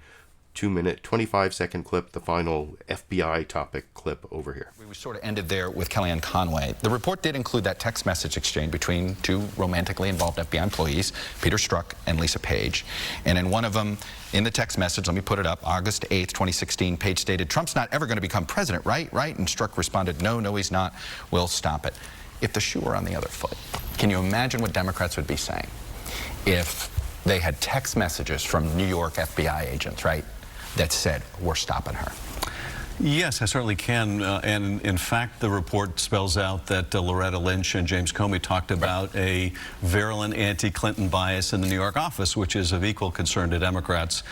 2-minute, 25-second clip, the final FBI topic clip over here. We sort of ended there with Kellyanne Conway. The report did include that text message exchange between two romantically involved FBI employees, Peter Strzok and Lisa Page. And in one of them, in the text message, let me put it up, August 8th, 2016, Page stated, "Trump's not ever going to become president, right? Right?" And Strzok responded, no, he's not. We'll stop it." If the shoe were on the other foot, can you imagine what Democrats would be saying if they had text messages from New York FBI agents, right, that said, "We're stopping her"? Yes, I certainly can. And in fact, the report spells out that Loretta Lynch and James Comey talked about a virulent anti-Clinton bias in the New York office, which is of equal concern to Democrats.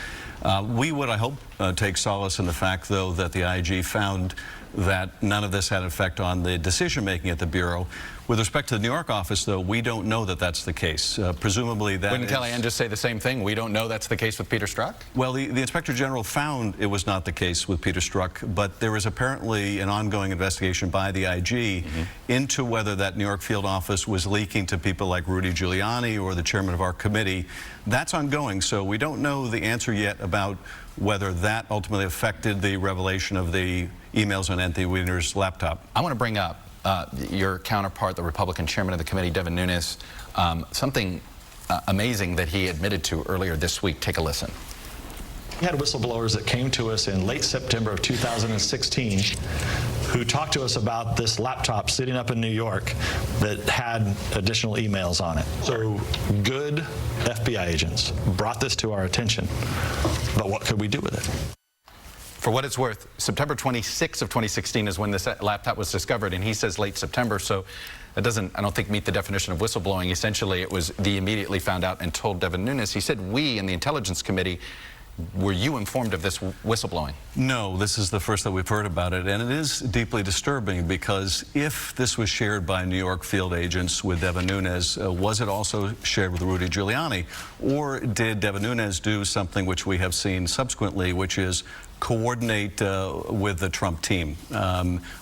We would, I hope, take solace in the fact, though, that the IG found that none of this had an effect on the decision-making at the Bureau. With respect to the New York office, though, we don't know that that's the case. Presumably that Wouldn't Kellyanne just say the same thing? We don't know that's the case with Peter Strzok? Well, the Inspector General found it was not the case with Peter Strzok, but there is apparently an ongoing investigation by the IG into whether that New York field office was leaking to people like Rudy Giuliani or the chairman of our committee. That's ongoing, so we don't know the answer yet about whether that ultimately affected the revelation of the emails on Anthony Weiner's laptop. I want to bring up your counterpart, the Republican chairman of the committee, Devin Nunes, something amazing that he admitted to earlier this week. Take a listen. We had whistleblowers that came to us in late September of 2016 who talked to us about this laptop sitting up in New York that had additional emails on it. So good FBI agents brought this to our attention, but what could we do with it? For what it's worth, September 26th of 2016 is when this laptop was discovered, and he says late September, so that doesn't, I don't think, meet the definition of whistleblowing. Essentially, it was the immediately found out and told Devin Nunes. He said, we in the Intelligence Committee, were you informed of this whistleblowing? No, this is the first that we've heard about it, and it is deeply disturbing because if this was shared by New York field agents with Devin Nunes, was it also shared with Rudy Giuliani? Or did Devin Nunes do something which we have seen subsequently, which is coordinate with the Trump team?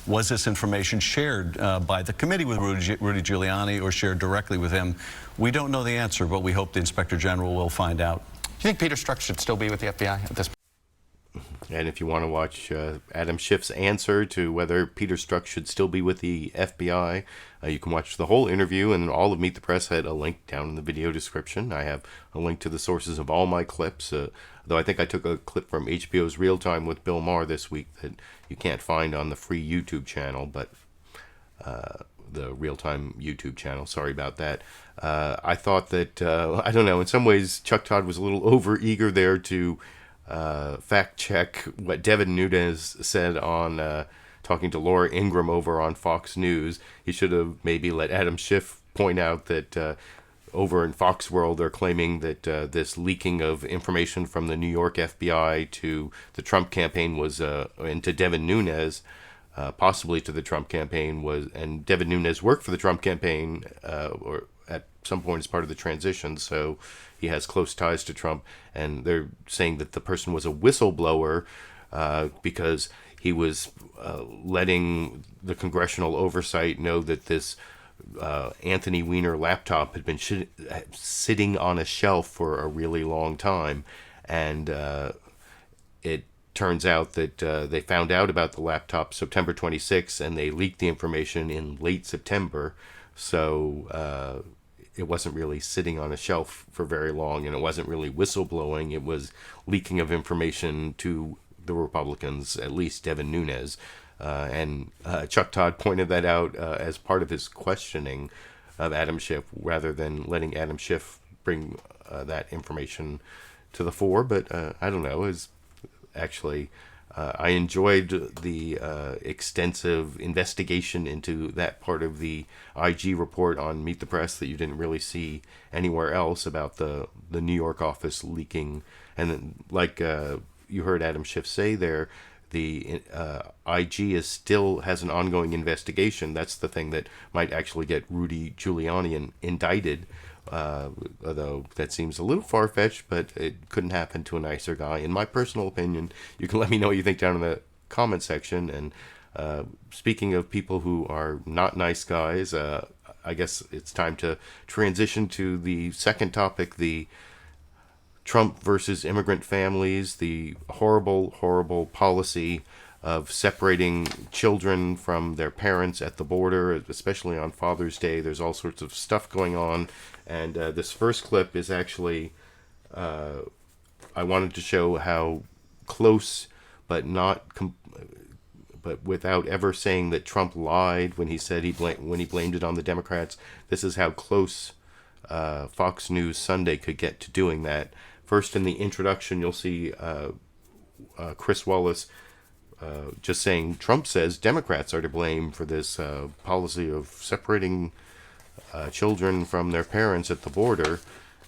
Was this information shared by the committee with Rudy Giuliani or shared directly with him? We don't know the answer, but we hope the Inspector General will find out. Do you think Peter Strzok should still be with the FBI at this point? And if you want to watch Adam Schiff's answer to whether Peter Strzok should still be with the FBI, you can watch the whole interview, and all of Meet the Press had a link down in the video description. I have a link to the sources of all my clips, though I think I took a clip from HBO's Real Time with Bill Maher this week that you can't find on the free YouTube channel, but the Real Time YouTube channel. Sorry about that. I thought that, I don't know, in some ways Chuck Todd was a little over-eager there to fact check what Devin Nunes said on talking to Laura Ingraham over on Fox News. He should have maybe let Adam Schiff point out that over in Fox World they're claiming that this leaking of information from the New York FBI to the Trump campaign was, and to Devin Nunes, possibly to the Trump campaign was, and Devin Nunes worked for the Trump campaign or at some point as part of the transition, so he has close ties to Trump, and they're saying that the person was a whistleblower because he was letting the congressional oversight know that this Anthony Weiner laptop had been sitting on a shelf for a really long time, and it turns out that they found out about the laptop September 26th, and they leaked the information in late September, so it wasn't really sitting on a shelf for very long, and it wasn't really whistleblowing. It was leaking of information to the Republicans, at least Devin Nunes. And Chuck Todd pointed that out as part of his questioning of Adam Schiff, rather than letting Adam Schiff bring that information to the fore. But I don't know, is actually I enjoyed the extensive investigation into that part of the IG report on Meet the Press that you didn't really see anywhere else about the New York office leaking. And then, like you heard Adam Schiff say there, the IG still has an ongoing investigation. That's the thing that might actually get Rudy Giuliani indicted, although that seems a little far-fetched, but it couldn't happen to a nicer guy. In my personal opinion, you can let me know what you think down in the comment section. And speaking of people who are not nice guys, I guess it's time to transition to the second topic, the Trump versus immigrant families, the horrible, horrible policy of separating children from their parents at the border, especially on Father's Day. There's all sorts of stuff going on. And this first clip is actually, I wanted to show how close, but not, but without ever saying that Trump lied when he said when he blamed it on the Democrats. This is how close Fox News Sunday could get to doing that. First, in the introduction, you'll see Chris Wallace just saying Trump says Democrats are to blame for this policy of separating children from their parents at the border.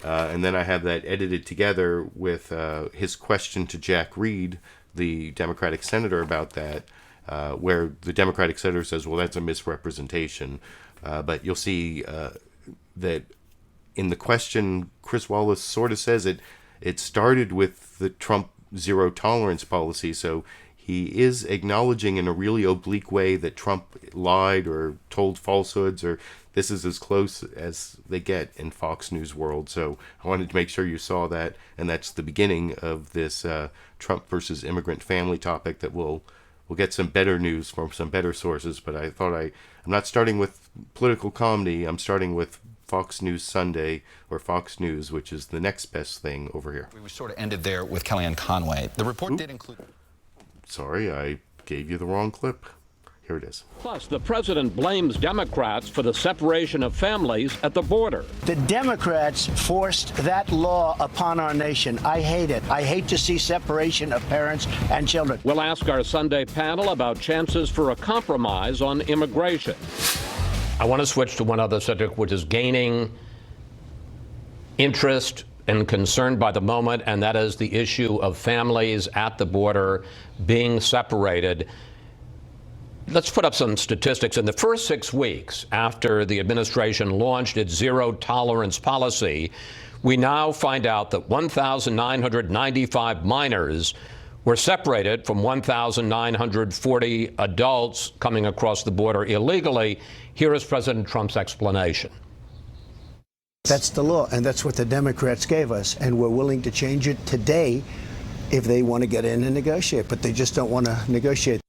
And then I have that edited together with his question to Jack Reed, the Democratic senator, about that, where the Democratic senator says, well, that's a misrepresentation. But you'll see that in the question, Chris Wallace sort of says it started with the Trump zero tolerance policy. So he is acknowledging in a really oblique way that Trump lied or told falsehoods, or this is as close as they get in Fox News world. So I wanted to make sure you saw that, and that's the beginning of this Trump versus immigrant family topic that we'll get some better news from some better sources. But I thought I'm not starting with political comedy. I'm starting with Fox News Sunday, or Fox News, which is the next best thing over here. We sort of ended there with Kellyanne Conway. The report did include... Sorry, I gave you the wrong clip. Here it is. Plus, the president blames Democrats for the separation of families at the border. The Democrats forced that law upon our nation. I hate it. I hate to see separation of parents and children. We'll ask our Sunday panel about chances for a compromise on immigration. I want to switch to one other subject, which is gaining interest and concern by the moment, and that is the issue of families at the border being separated. Let's put up some statistics. In the first 6 weeks after the administration launched its zero-tolerance policy, we now find out that 1,995 minors were separated from 1,940 adults coming across the border illegally. Here is President Trump's explanation. That's the law, and that's what the Democrats gave us, and we're willing to change it today if they want to get in and negotiate, but they just don't want to negotiate.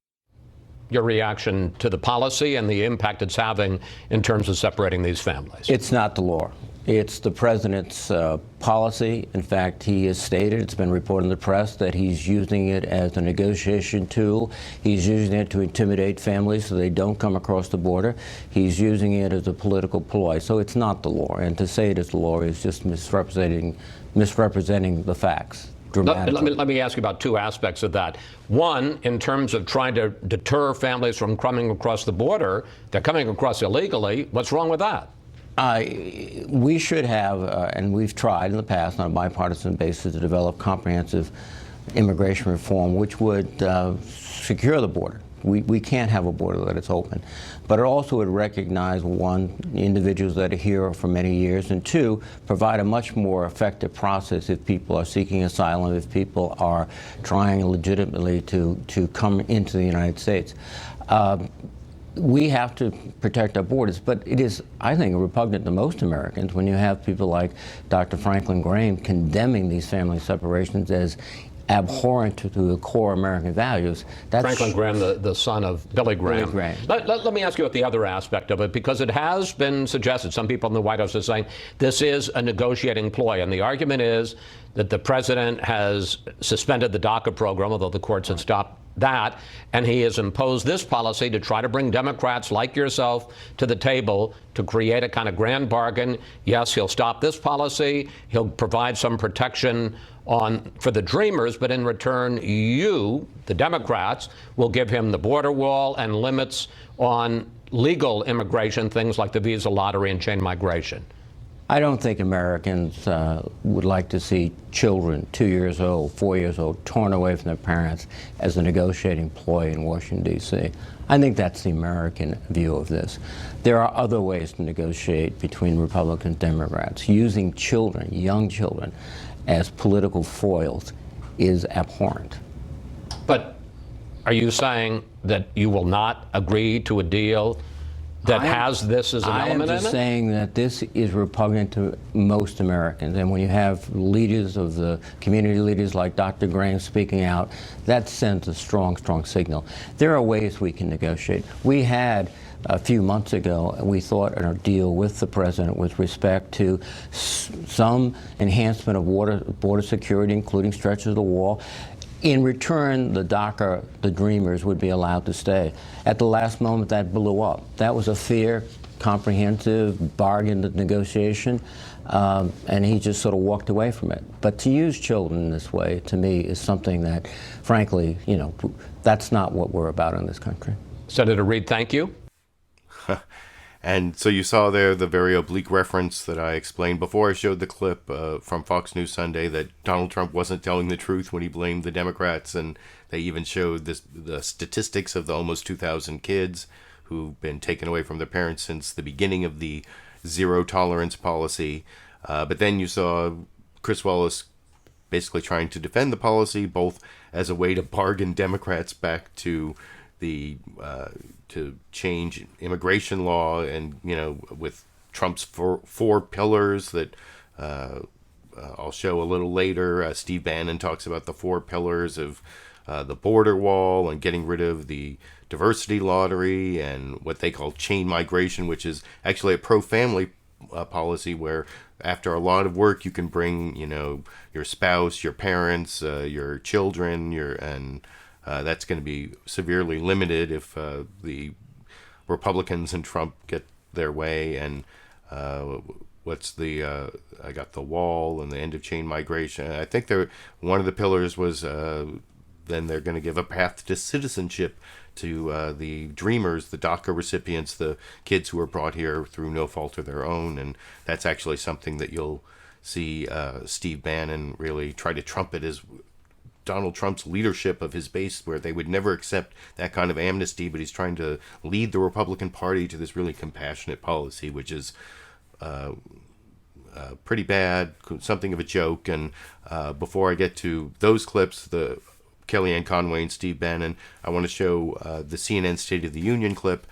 Your reaction to the policy and the impact it's having in terms of separating these families? It's not the law. It's the president's policy. In fact, he has stated, it's been reported in the press, that he's using it as a negotiation tool. He's using it to intimidate families so they don't come across the border. He's using it as a political ploy. So it's not the law. And to say it is the law is just misrepresenting the facts. Let me ask you about two aspects of that. One, in terms of trying to deter families from coming across the border, they're coming across illegally. What's wrong with that? We should have, and we've tried in the past on a bipartisan basis, to develop comprehensive immigration reform which would secure the border. We can't have a border that is open. But it also would recognize, one, individuals that are here for many years, and two, provide a much more effective process if people are seeking asylum, if people are trying legitimately to come into the United States. We have to protect our borders, but it is, I think, repugnant to most Americans when you have people like Dr. Franklin Graham condemning these family separations as abhorrent to the core American values. That's Franklin Graham, the son of Billy Graham. Let me ask you about the other aspect of it, because it has been suggested, some people in the White House are saying this is a negotiating ploy, and the argument is that the president has suspended the DACA program, although the courts had stopped that, and he has imposed this policy to try to bring Democrats like yourself to the table to create a kind of grand bargain. Yes, he'll stop this policy, he'll provide some protection for the Dreamers, but in return, you, the Democrats, will give him the border wall and limits on legal immigration, things like the visa lottery and chain migration. I don't think Americans would like to see children 2 years old, 4 years old, torn away from their parents as a negotiating ploy in Washington, D.C. I think that's the American view of this. There are other ways to negotiate between Republicans and Democrats. Using children, young children, as political foils is abhorrent. But are you saying that you will not agree to a deal that has this as an element in it? I am just saying that this is repugnant to most Americans. And when you have leaders of the community leaders like Dr. Graham speaking out, that sends a strong, strong signal. There are ways we can negotiate. We had a few months ago, we thought, a deal with the president with respect to some enhancement of border security, including stretches of the wall. In return, the DACA, the Dreamers, would be allowed to stay. At the last moment, that blew up. That was a fair, comprehensive, bargain negotiation, and he just sort of walked away from it. But to use children in this way, to me, is something that, frankly, that's not what we're about in this country. Senator Reid, thank you. And so you saw there the very oblique reference that I explained before I showed the clip from Fox News Sunday that Donald Trump wasn't telling the truth when he blamed the Democrats, and they even showed the statistics of the almost 2,000 kids who've been taken away from their parents since the beginning of the zero-tolerance policy. But then you saw Chris Wallace basically trying to defend the policy, both as a way to bargain Democrats back to to change immigration law, and with Trump's four pillars that I'll show a little later. Steve Bannon talks about the 4 pillars of the border wall and getting rid of the diversity lottery and what they call chain migration, which is actually a pro-family policy where after a lot of work you can bring your spouse, your parents, your children, That's going to be severely limited if the Republicans and Trump get their way. And I got the wall and the end of chain migration. I think one of the pillars was then they're going to give a path to citizenship to the dreamers, the DACA recipients, the kids who were brought here through no fault of their own. And that's actually something that you'll see Steve Bannon really try to trumpet as Donald Trump's leadership of his base, where they would never accept that kind of amnesty, but he's trying to lead the Republican Party to this really compassionate policy, which is pretty bad, something of a joke. And before I get to those clips, the Kellyanne Conway and Steve Bannon, I want to show the CNN State of the Union clip.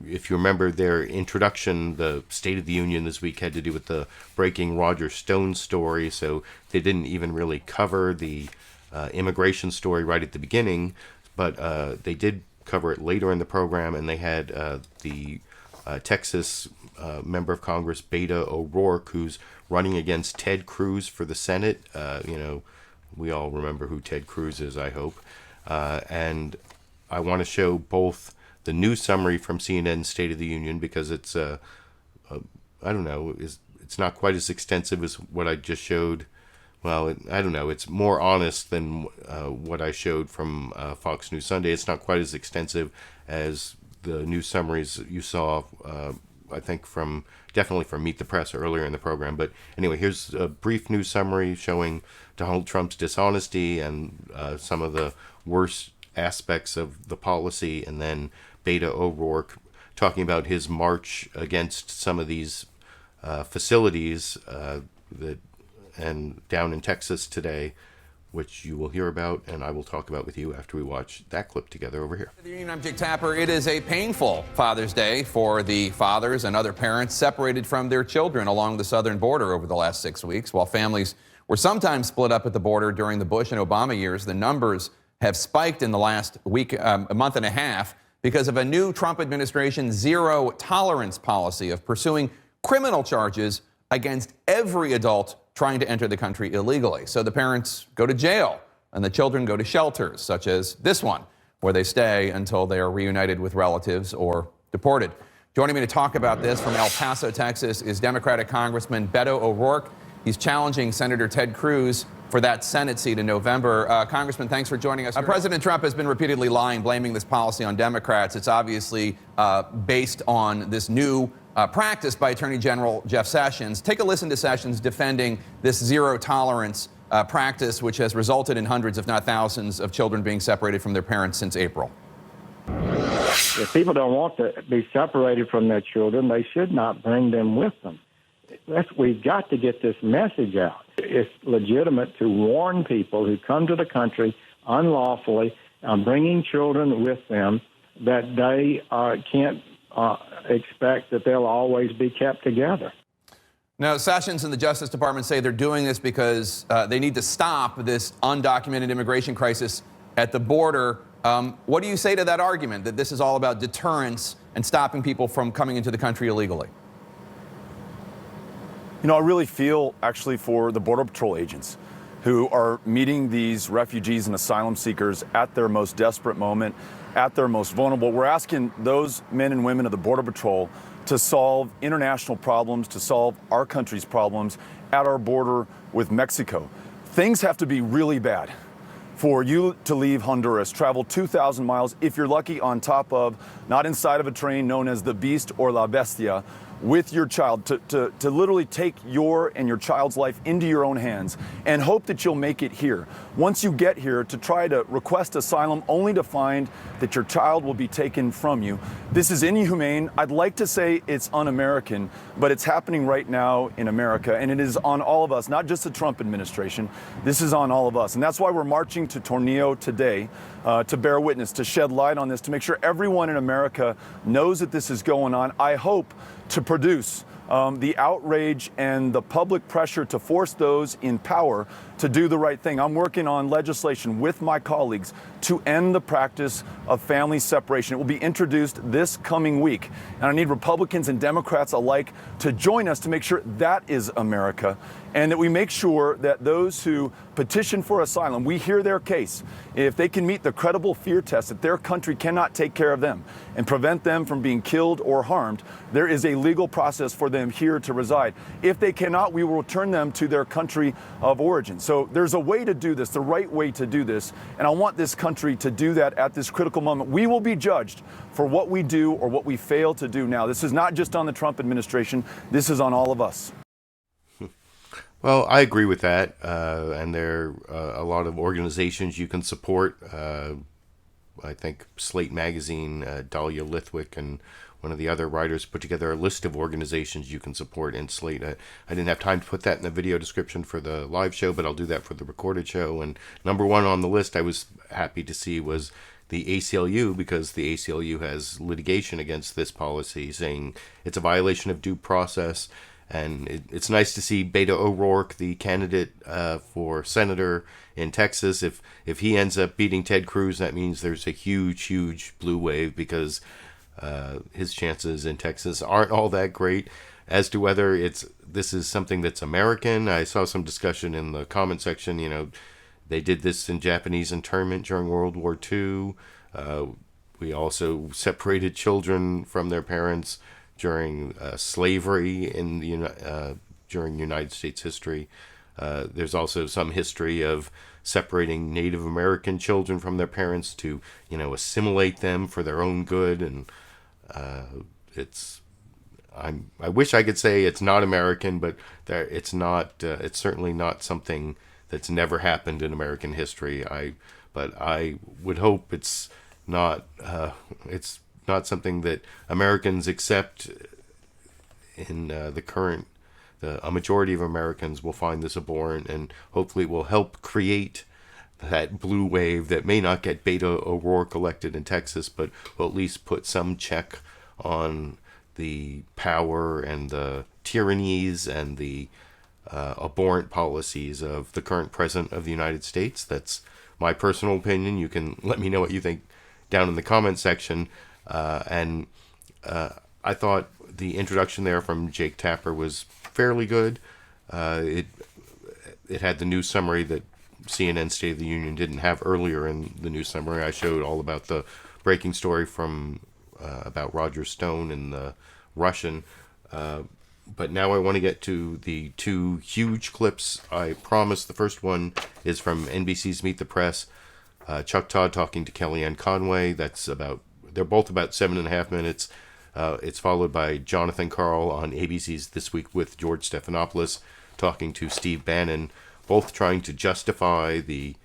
If you remember their introduction, the State of the Union this week had to do with the breaking Roger Stone story, so they didn't even really cover the immigration story right at the beginning, but they did cover it later in the program, and they had the Texas member of Congress, Beto O'Rourke, who's running against Ted Cruz for the Senate. We all remember who Ted Cruz is, I hope. And I want to show both the news summary from CNN's State of the Union, because it's, I don't know, it's not quite as extensive as what I just showed. Well, I don't know, it's more honest than what I showed from Fox News Sunday. It's not quite as extensive as the news summaries you saw, I think, definitely from Meet the Press earlier in the program. But anyway, here's a brief news summary showing Donald Trump's dishonesty and some of the worst aspects of the policy, and then Beto O'Rourke talking about his march against some of these facilities and down in Texas today, which you will hear about, and I will talk about with you after we watch that clip together over here. I'm Jake Tapper. It is a painful Father's Day for the fathers and other parents separated from their children along the southern border over the last 6 weeks. While families were sometimes split up at the border during the Bush and Obama years, the numbers have spiked in the last week, a month and a half, because of a new Trump administration zero tolerance policy of pursuing criminal charges against every adult trying to enter the country illegally. So the parents go to jail and the children go to shelters, such as this one, where they stay until they are reunited with relatives or deported. Joining me to talk about this from El Paso, Texas, is Democratic Congressman Beto O'Rourke. He's challenging Senator Ted Cruz for that Senate seat in November. Congressman, thanks for joining us. President Trump has been repeatedly lying, blaming this policy on Democrats. It's obviously based on this new practice by Attorney General Jeff Sessions. Take a listen to Sessions defending this zero tolerance practice, which has resulted in hundreds, if not thousands, of children being separated from their parents since April. If people don't want to be separated from their children, they should not bring them with them. We've got to get this message out. It's legitimate to warn people who come to the country unlawfully, bringing children with them, that they can't expect that they'll always be kept together. Now, Sessions and the Justice Department say they're doing this because they need to stop this undocumented immigration crisis at the border. What do you say to that argument, that this is all about deterrence and stopping people from coming into the country illegally? You know, I really feel actually for the Border Patrol agents who are meeting these refugees and asylum seekers at their most desperate moment, at their most vulnerable. We're asking those men and women of the Border Patrol to solve international problems, to solve our country's problems at our border with Mexico. Things have to be really bad for you to leave Honduras, travel 2,000 miles, if you're lucky, on top of, not inside of a train known as the Beast or La Bestia, with your child, to literally take your and your child's life into your own hands and hope that you'll make it here. Once you get here, to try to request asylum only to find that your child will be taken from you. This is inhumane. I'd like to say it's un-American, but it's happening right now in America, and it is on all of us, not just the Trump administration. This is on all of us, and that's why we're marching to Tornillo today to bear witness, to shed light on this, to make sure everyone in America knows that this is going on. I hope to produce the outrage and the public pressure to force those in power to do the right thing. I'm working on legislation with my colleagues to end the practice of family separation. It will be introduced this coming week. And I need Republicans and Democrats alike to join us to make sure that is America and that we make sure that those who petition for asylum, we hear their case. If they can meet the credible fear test that their country cannot take care of them and prevent them from being killed or harmed, there is a legal process for them here to reside. If they cannot, we will return them to their country of origin. So there's a way to do this, the right way to do this, and I want this country to do that at this critical moment. We will be judged for what we do or what we fail to do now. This is not just on the Trump administration, this is on all of us. Well, I agree with that, and there are a lot of organizations you can support. I think Slate Magazine, Dahlia Lithwick, and one of the other writers put together a list of organizations you can support in Slate. I didn't have time to put that in the video description for the live show, but I'll do that for the recorded show. And number one on the list I was happy to see was the ACLU, because the ACLU has litigation against this policy, saying it's a violation of due process. And it's nice to see Beto O'Rourke, the candidate for senator in Texas. If he ends up beating Ted Cruz, that means there's a huge, huge blue wave, because his chances in Texas aren't all that great. As to whether this is something that's American, I saw some discussion in the comment section. You know, they did this in Japanese internment during World War II. We also separated children from their parents during slavery in the during United States history. There's also some history of separating Native American children from their parents to, assimilate them for their own good, and I wish I could say it's not American, but it's not. It's certainly not something that's never happened in American history. But I would hope it's not. It's not something that Americans accept in the current. A majority of Americans will find this abhorrent, and hopefully it will help create that blue wave that may not get Beto O'Rourke elected in Texas, but will at least put some check on the power and the tyrannies and the abhorrent policies of the current president of the United States. That's my personal opinion. You can let me know what you think down in the comment section. And I thought the introduction there from Jake Tapper was fairly good. It had the news summary that CNN State of the Union didn't have earlier in the news summary. I showed all about the breaking story from about Roger Stone and the Russian. But now I want to get to the two huge clips. I promise the first one is from NBC's Meet the Press. Chuck Todd talking to Kellyanne Conway. They're both about 7.5 minutes. It's followed by Jonathan Karl on ABC's This Week with George Stephanopoulos talking to Steve Bannon, both trying to justify the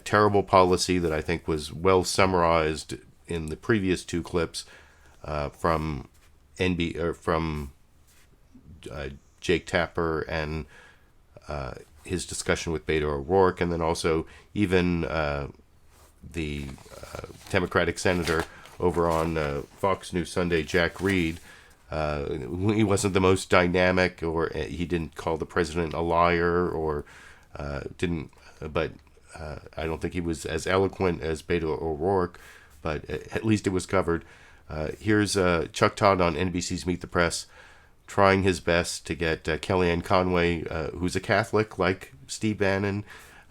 terrible policy that I think was well summarized in the previous two clips from Jake Tapper and his discussion with Beto O'Rourke, and then also even the Democratic senator over on Fox News Sunday, Jack Reed. He wasn't the most dynamic, or he didn't call the president a liar, or but I don't think he was as eloquent as Beto O'Rourke, but at least it was covered. Here's Chuck Todd on NBC's Meet the Press, trying his best to get Kellyanne Conway, who's a Catholic like Steve Bannon,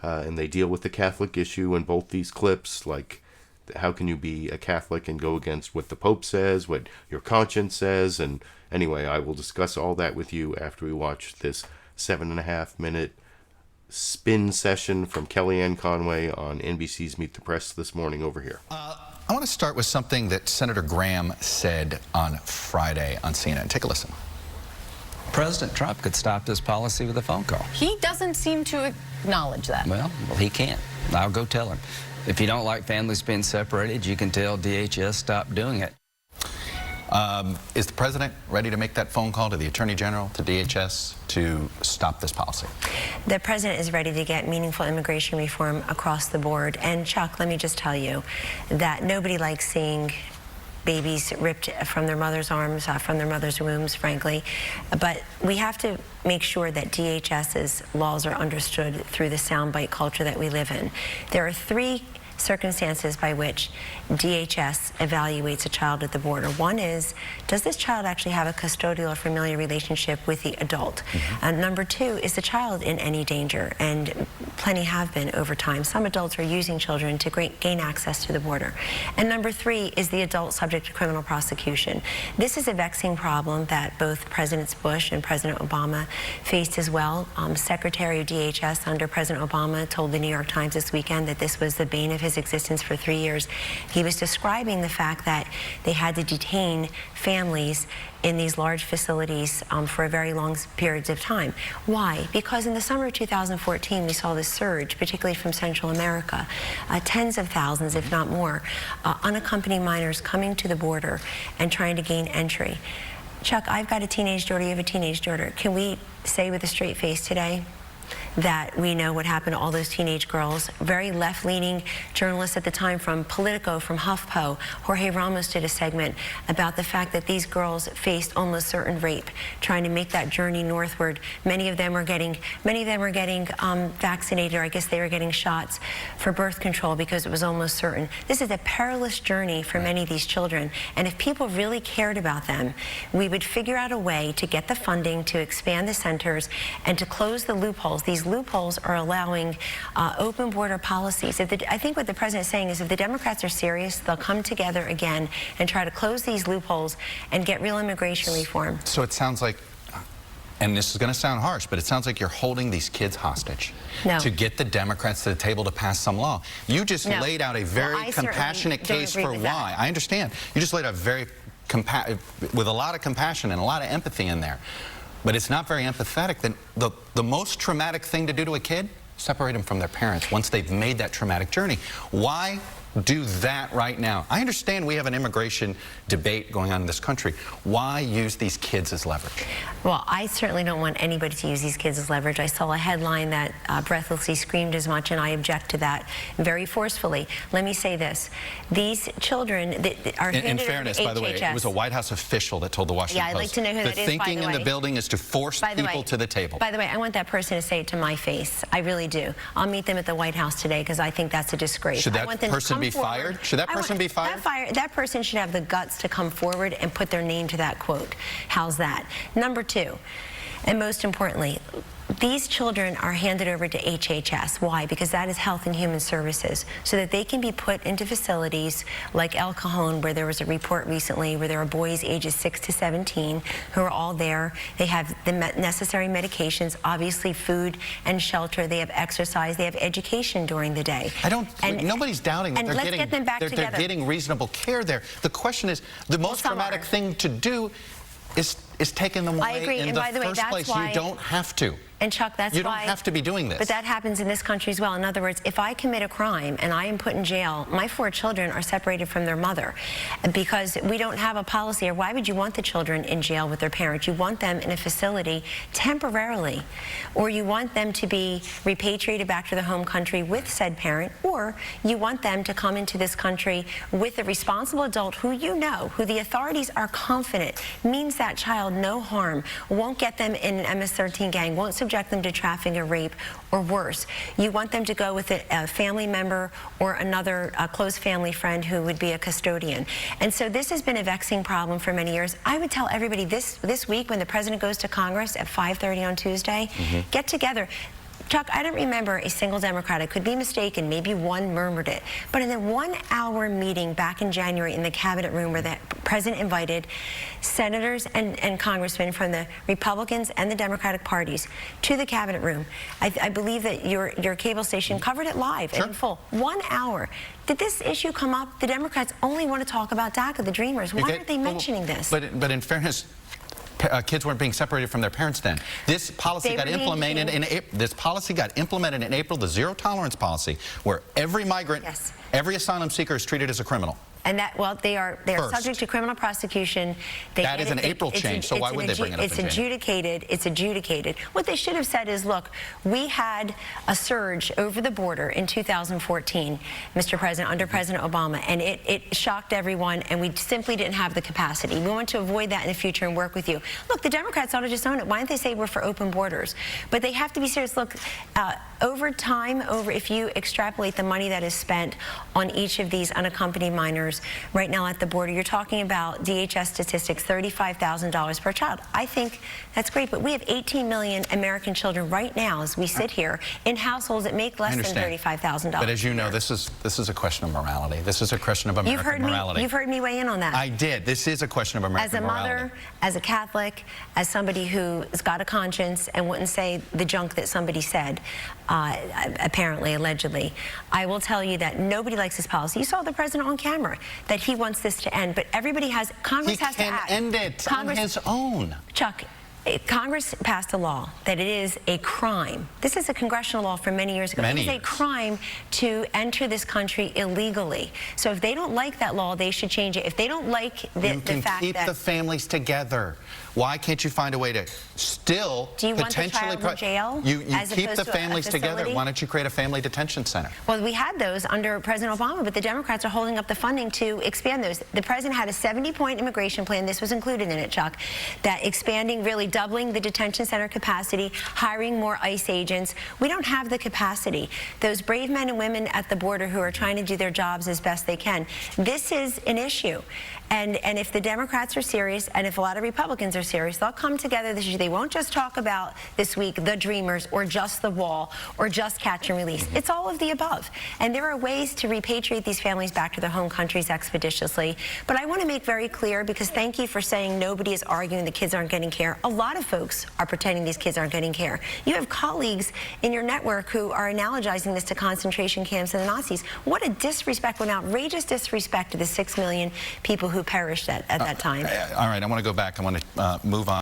and they deal with the Catholic issue in both these clips, like how can you be a Catholic and go against what the Pope says, what your conscience says? And anyway, I will discuss all that with you after we watch this 7.5 minute spin session from Kellyanne Conway on NBC's Meet the Press this morning over here. I want to start with something that Senator Graham said on Friday on CNN. Take a listen. President Trump could stop this policy with a phone call. He doesn't seem to acknowledge that. Well, he can't. I'll go tell him. If you don't like families being separated, you can tell DHS stop doing it. Is the president ready to make that phone call to the Attorney General, to DHS, to stop this policy? The president is ready to get meaningful immigration reform across the board. And Chuck, let me just tell you that nobody likes seeing babies ripped from their mother's arms, from their mother's wombs, frankly. But we have to make sure that DHS's laws are understood through the soundbite culture that we live in. There are three circumstances by which DHS evaluates a child at the border. One is, does this child actually have a custodial or familial relationship with the adult? Number two, is the child in any danger? And plenty have been over time. Some adults are using children to gain access to the border. And number three, is the adult subject to criminal prosecution? This is a vexing problem that both Presidents Bush and President Obama faced as well. Secretary of DHS under President Obama told the New York Times this weekend that this was the bane of his existence for 3 years. He was describing the fact that they had to detain families in these large facilities for a very long periods of time. Why? Because in the summer of 2014, we saw this surge, particularly from Central America, tens of thousands, if not more, unaccompanied minors coming to the border and trying to gain entry. Chuck, I've got a teenage daughter, you have a teenage daughter. Can we say with a straight face today that we know what happened to all those teenage girls? Very left-leaning journalists at the time from Politico, from HuffPo, Jorge Ramos did a segment about the fact that these girls faced almost certain rape, trying to make that journey northward. Many of them were getting vaccinated, or I guess they were getting shots for birth control because it was almost certain. This is a perilous journey for many of these children, and if people really cared about them, we would figure out a way to get the funding to expand the centers and to close the loopholes. These loopholes are allowing open border policies. I think what the president is saying is if the Democrats are serious, they'll come together again and try to close these loopholes and get real immigration reform. So it sounds like, and this is going to sound harsh, but it sounds like you're holding these kids hostage to get the Democrats to the table to pass some law. You just laid out a very compassionate case for why. I understand. You just laid out with a lot of compassion and a lot of empathy in there. But it's not very empathetic. Then the most traumatic thing to do to a kid, separate them from their parents once they've made that traumatic journey. Why do that right now? I understand we have an immigration debate going on in this country. Why use these kids as leverage? Well, I certainly don't want anybody to use these kids as leverage. I saw a headline that breathlessly screamed as much, and I object to that very forcefully. Let me say this. These children that are in fairness, by the way, it was a White House official that told the Washington Post. I'd like to know who that is, by the way. The thinking in the building is to force people to the table. By the way, I want that person to say it to my face. I really do. I'll meet them at the White House today because I think that's a disgrace. Should that person be fired? Should that person be fired? That person should have the guts to come forward and put their name to that quote. How's that? Number two, and most importantly, these children are handed over to HHS. Why? Because that is Health and Human Services, so that they can be put into facilities like El Cajon, where there was a report recently where there are boys ages 6 to 17 who are all there. They have the necessary medications, obviously food and shelter. They have exercise. They have education during the day. Nobody's doubting that they're getting reasonable care there. The question is, the most traumatic thing to do is taking them away in the first place. You don't have to. And Chuck, that's why... You don't have to be doing this. But that happens in this country as well. In other words, if I commit a crime and I am put in jail, my 4 children are separated from their mother because we don't have a policy. Or why would you want the children in jail with their parents? You want them in a facility temporarily, or you want them to be repatriated back to their home country with said parent, or you want them to come into this country with a responsible adult who you know, who the authorities are confident means that child no harm, won't get them in an MS-13 gang, won't subject them to trafficking or rape, or worse. You want them to go with a family member or another close family friend who would be a custodian. And so this has been a vexing problem for many years. I would tell everybody this week when the president goes to Congress at 5:30 on Tuesday, get together. Chuck, I don't remember a single Democrat. I could be mistaken. Maybe one murmured it. But in the 1-hour meeting back in January in the cabinet room where the president invited senators and congressmen from the Republicans and the Democratic parties to the cabinet room, I believe that your cable station covered it live and in full. 1 hour. Did this issue come up? The Democrats only want to talk about DACA, the Dreamers. Why aren't they mentioning this? But in fairness, kids weren't being separated from their parents then. This policy got implemented in April. This policy got implemented in April, the zero tolerance policy, where every migrant, every asylum seeker is treated as a criminal. And they are subject to criminal prosecution. That is an April change, so why would they bring it up in January? It's adjudicated. What they should have said is, look, we had a surge over the border in 2014, Mr. President, under President Obama, and it shocked everyone, and we simply didn't have the capacity. We want to avoid that in the future and work with you. Look, the Democrats ought to just own it. Why don't they say we're for open borders? But they have to be serious. Look, over time, if you extrapolate the money that is spent on each of these unaccompanied minors right now at the border, you're talking about DHS statistics, $35,000 per child. I think that's great, but we have 18 million American children right now as we sit here in households that make less than $35,000. But as you know, this is a question of morality. This is a question of American morality. You've heard me weigh in on that. I did. This is a question of American morality. As a mother, as a Catholic, as somebody who's got a conscience and wouldn't say the junk that somebody said, apparently, allegedly, I will tell you that nobody likes this policy. You saw the president on camera that he wants this to end, but everybody has, Congress has to act. He can end it on his own. Chuck, Congress passed a law that it is a crime. This is a congressional law from many years ago. It is a crime to enter this country illegally. So if they don't like that law, they should change it. If they don't like the fact that... You can keep the families together. Why can't you find a way to still Do you potentially... want the child in jail? You keep the families together. Why don't you create a family detention center? Well, we had those under President Obama, but the Democrats are holding up the funding to expand those. The president had a 70-point immigration plan. This was included in it, Chuck, that expanding, really doubling the detention center capacity, hiring more ICE agents. We don't have the capacity. Those brave men and women at the border who are trying to do their jobs as best they can. This is an issue. And if the Democrats are serious, and if a lot of Republicans are serious, they'll come together this year. They won't just talk about this week the Dreamers or just the wall or just catch and release. It's all of the above. And there are ways to repatriate these families back to their home countries expeditiously. But I want to make very clear, because thank you for saying nobody is arguing the kids aren't getting care. A lot of folks are pretending these kids aren't getting care. You have colleagues in your network who are analogizing this to concentration camps and the Nazis. What a disrespect, what an outrageous disrespect to the 6 million people who perished at that time. All right, I want to go back. I want to move on.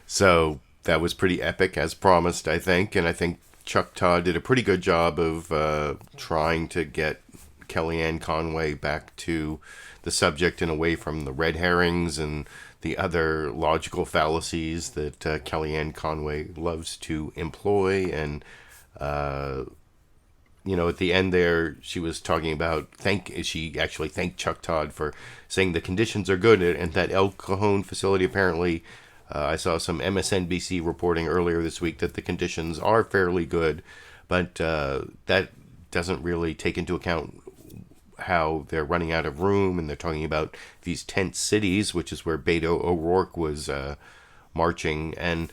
So that was pretty epic, as promised, I think. And I think Chuck Todd did a pretty good job of trying to get Kellyanne Conway back to the subject and away from the red herrings and the other logical fallacies that Kellyanne Conway loves to employ. And you know, at the end there, she was talking about, she actually thanked Chuck Todd for saying the conditions are good, and that El Cajon facility, apparently, I saw some MSNBC reporting earlier this week that the conditions are fairly good, but that doesn't really take into account how they're running out of room, and they're talking about these tent cities, which is where Beto O'Rourke was marching, and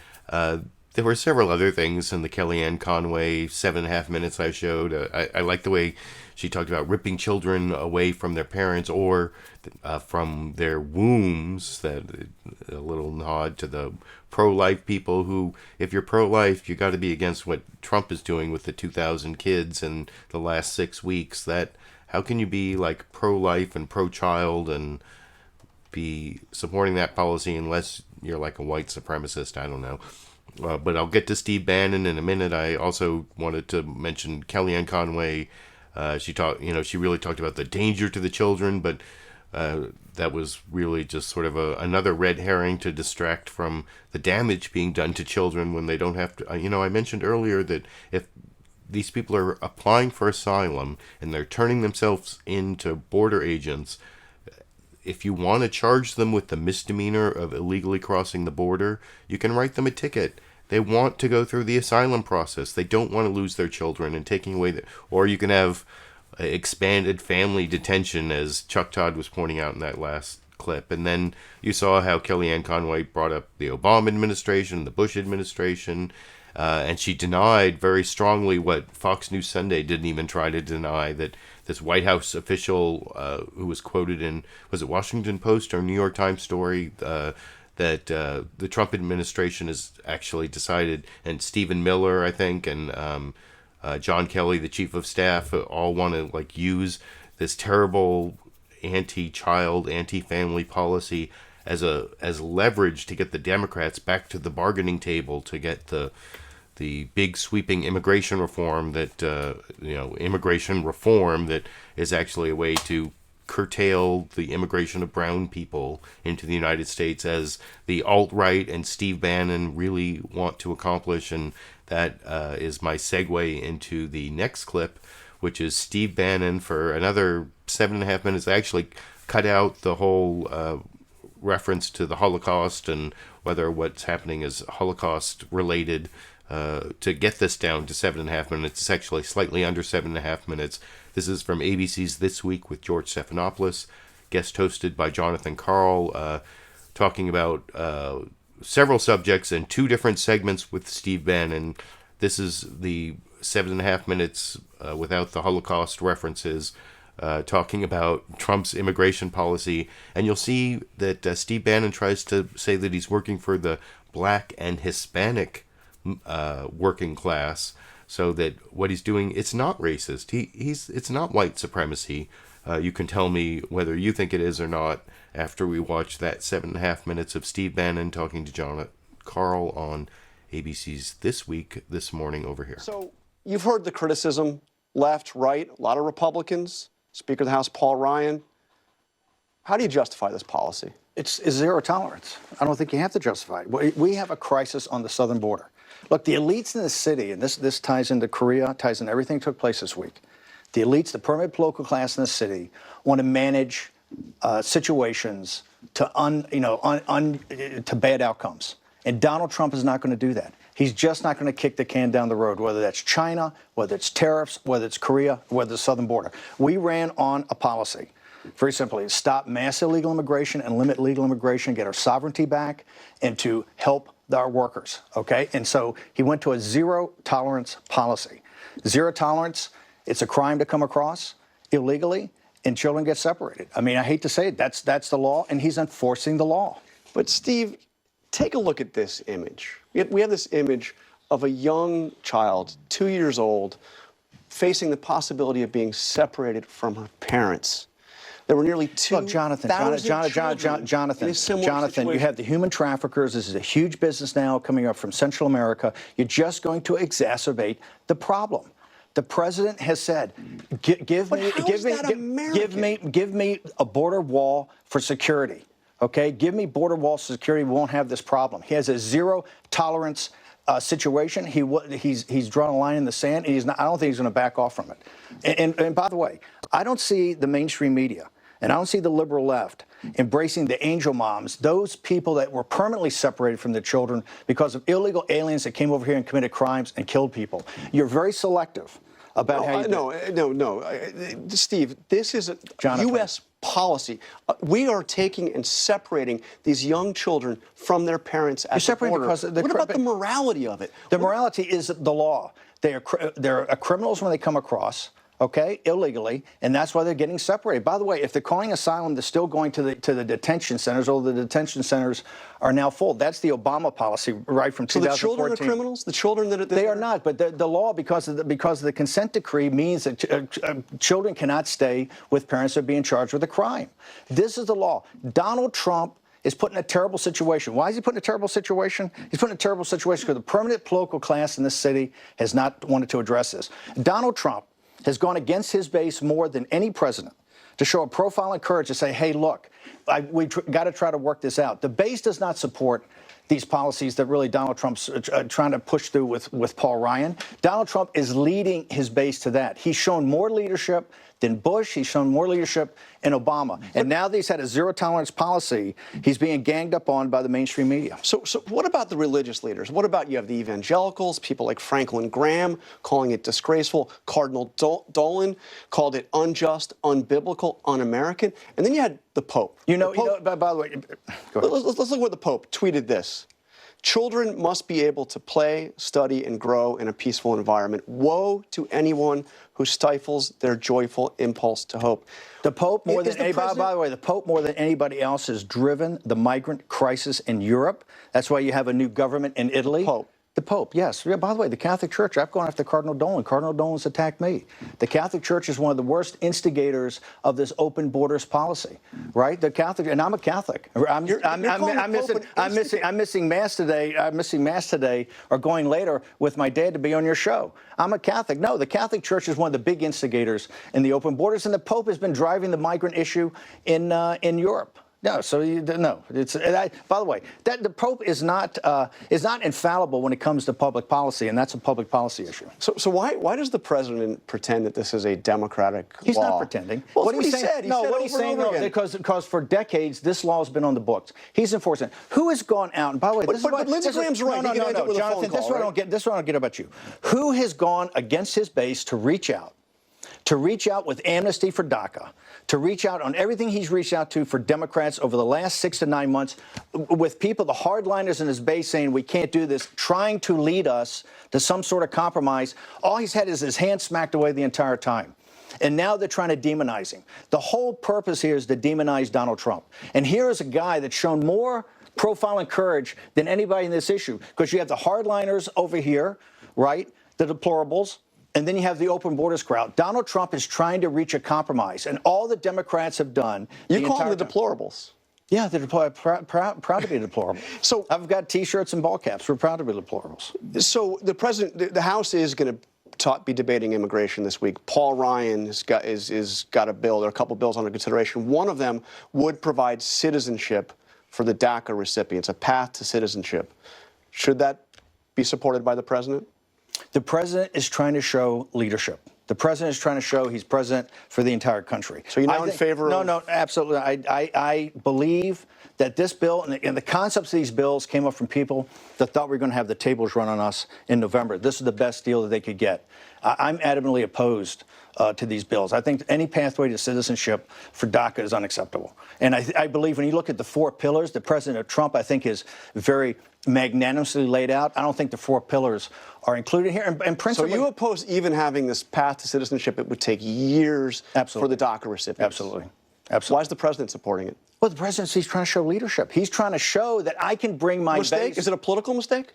there were several other things in the Kellyanne Conway 7.5 minutes I showed. I like the way she talked about ripping children away from their parents or from their wombs. That a little nod to the pro-life people who, if you're pro-life, you got to be against what Trump is doing with the 2,000 kids in the last 6 weeks. That how can you be like pro-life and pro-child and be supporting that policy unless you're like a white supremacist? I don't know. But I'll get to Steve Bannon in a minute. I also wanted to mention Kellyanne Conway. She really talked about the danger to the children, but that was really just sort of another red herring to distract from the damage being done to children when they don't have to. I mentioned earlier that if these people are applying for asylum and they're turning themselves into border agents, if you want to charge them with the misdemeanor of illegally crossing the border, you can write them a ticket. They want to go through the asylum process. They don't want to lose their children and taking away or you can have expanded family detention, as Chuck Todd was pointing out in that last clip. And then you saw how Kellyanne Conway brought up the Obama administration, the Bush administration, and she denied very strongly what Fox News Sunday didn't even try to deny, that this White House official who was quoted in, was it Washington Post or New York Times story, that the Trump administration has actually decided, and Stephen Miller, I think, and John Kelly, the chief of staff, all want to use this terrible anti-child, anti-family policy as leverage to get the Democrats back to the bargaining table to get the big sweeping immigration reform that immigration reform that is actually a way to curtail the immigration of brown people into the United States, as the alt-right and Steve Bannon really want to accomplish. And that is my segue into the next clip, which is Steve Bannon for another 7.5 minutes. I actually cut out the whole reference to the Holocaust and whether what's happening is Holocaust related to get this down to 7.5 minutes. It's actually slightly under 7.5 minutes. This is from ABC's This Week with George Stephanopoulos, guest hosted by Jonathan Karl, talking about several subjects and 2 different segments with Steve Bannon. This is the 7.5 minutes without the Holocaust references, talking about Trump's immigration policy. And you'll see that Steve Bannon tries to say that he's working for the Black and Hispanic working class, so that what he's doing, it's not racist. It's not white supremacy. You can tell me whether you think it is or not after we watch that 7.5 minutes of Steve Bannon talking to Jonathan Karl on ABC's This Week this morning over here. So you've heard the criticism, left, right, a lot of Republicans, Speaker of the House Paul Ryan. How do you justify this policy? It's zero tolerance. I don't think you have to justify it. We have a crisis on the southern border. Look, the elites in the city, and this ties into Korea, ties into everything that took place this week. The elites, the permanent political class in the city, want to manage situations to bad outcomes. And Donald Trump is not going to do that. He's just not going to kick the can down the road, whether that's China, whether it's tariffs, whether it's Korea, whether it's the southern border. We ran on a policy, very simply, stop mass illegal immigration and limit legal immigration, get our sovereignty back, and to help our workers, okay? And so he went to a zero tolerance policy. Zero tolerance, it's a crime to come across illegally, and children get separated. I mean, I hate to say it, that's the law, and he's enforcing the law. But Steve, take a look at this image. We have this image of a young child, 2 years old, facing the possibility of being separated from her parents. There were nearly 2,000 Jonathan, you have the human traffickers. This is a huge business now coming up from Central America. You're just going to exacerbate the problem. The president has said, give me a border wall for security. Okay, give me border wall security. We won't have this problem. He has a zero tolerance situation. He's drawn a line in the sand, and I don't think he's going to back off from it. And by the way, I don't see the mainstream media, and I don't see the liberal left embracing the angel moms, those people that were permanently separated from their children because of illegal aliens that came over here and committed crimes and killed people. You're very selective about how you No. Steve, this is a U.S. policy. We are taking and separating these young children from their parents at the border. What about the morality of it? The morality is the law. They're criminals when they come across, okay, illegally, and that's why they're getting separated. By the way, if they're calling asylum, they're still going to the detention centers, although the detention centers are now full. That's the Obama policy right from 2014. So the children are criminals? The children that they are not, but the law, because of the consent decree, means that children cannot stay with parents that are being charged with a crime. This is the law. Donald Trump is put in a terrible situation. Why is he put in a terrible situation? He's put in a terrible situation because the permanent political class in this city has not wanted to address this. Donald Trump has gone against his base more than any president to show a profile and courage to say, hey, look, we got to try to work this out. The base does not support these policies that really Donald Trump's trying to push through with Paul Ryan. Donald Trump is leading his base to that. He's shown more leadership than Bush. He's shown more leadership in Obama. And now that he's had a zero-tolerance policy, he's being ganged up on by the mainstream media. So what about the religious leaders? What about you have the evangelicals, people like Franklin Graham calling it disgraceful, Cardinal Dolan called it unjust, unbiblical, un-American, and then you had the Pope. By the way, go ahead. Let's look where the Pope tweeted this. Children must be able to play, study, and grow in a peaceful environment. Woe to anyone who stifles their joyful impulse to hope. The Pope, by the way, the Pope more than anybody else has driven the migrant crisis in Europe. That's why you have a new government in Italy. The Pope, yes. Yeah, by the way, the Catholic Church, I've gone after Cardinal Dolan. Cardinal Dolan's attacked me. The Catholic Church is one of the worst instigators of this open borders policy, right? The Catholic, and I'm a Catholic. I'm missing Mass today. I'm missing Mass today, or going later with my dad to be on your show. I'm a Catholic. No, the Catholic Church is one of the big instigators in the open borders, and the Pope has been driving the migrant issue in Europe. No, so no. By the way, the Pope is not infallible when it comes to public policy, and that's a public policy issue. So why does the president pretend that this is a democratic law? He's not pretending. Well, what he said. He said what he's saying, no, because for decades this law has been on the books. He's enforcing it. Who has gone out? And by the way, but Lindsey Graham's right. No, Jonathan, this is what I don't get. This is what I don't get about you. Who has gone against his base to reach out? To reach out with amnesty for DACA, to reach out on everything he's reached out to for Democrats over the last 6 to 9 months, with people, the hardliners in his base saying we can't do this, trying to lead us to some sort of compromise. All he's had is his hand smacked away the entire time. And now they're trying to demonize him. The whole purpose here is to demonize Donald Trump. And here is a guy that's shown more profile and courage than anybody in this issue, because you have the hardliners over here, right, the deplorables, and then you have the open borders crowd. Donald Trump is trying to reach a compromise, and all the Democrats have done. You call them the deplorables. Yeah, they're proud to be deplorable. So I've got T-shirts and ball caps. We're proud to be deplorables. So the president, the House is going to be debating immigration this week. Paul Ryan has got a bill. There are a couple bills under consideration. One of them would provide citizenship for the DACA recipients, a path to citizenship. Should that be supported by the president? The president is trying to show leadership. The president is trying to show he's president for the entire country. So you're now in favor of... No, absolutely. I believe that this bill and the concepts of these bills came up from people that thought we were going to have the tables run on us in November. This is the best deal that they could get. I'm adamantly opposed to these bills. I think any pathway to citizenship for DACA is unacceptable. And I believe when you look at the 4 pillars that President Trump, I think, is very magnanimously laid out. I don't think the 4 pillars are included here. And principally, so you oppose even having this path to citizenship? It would take years for the DACA recipients. Absolutely. Why is the president supporting it? Well, the presidency's trying to show leadership. He's trying to show that I can bring my mistake. base. Is it a political mistake?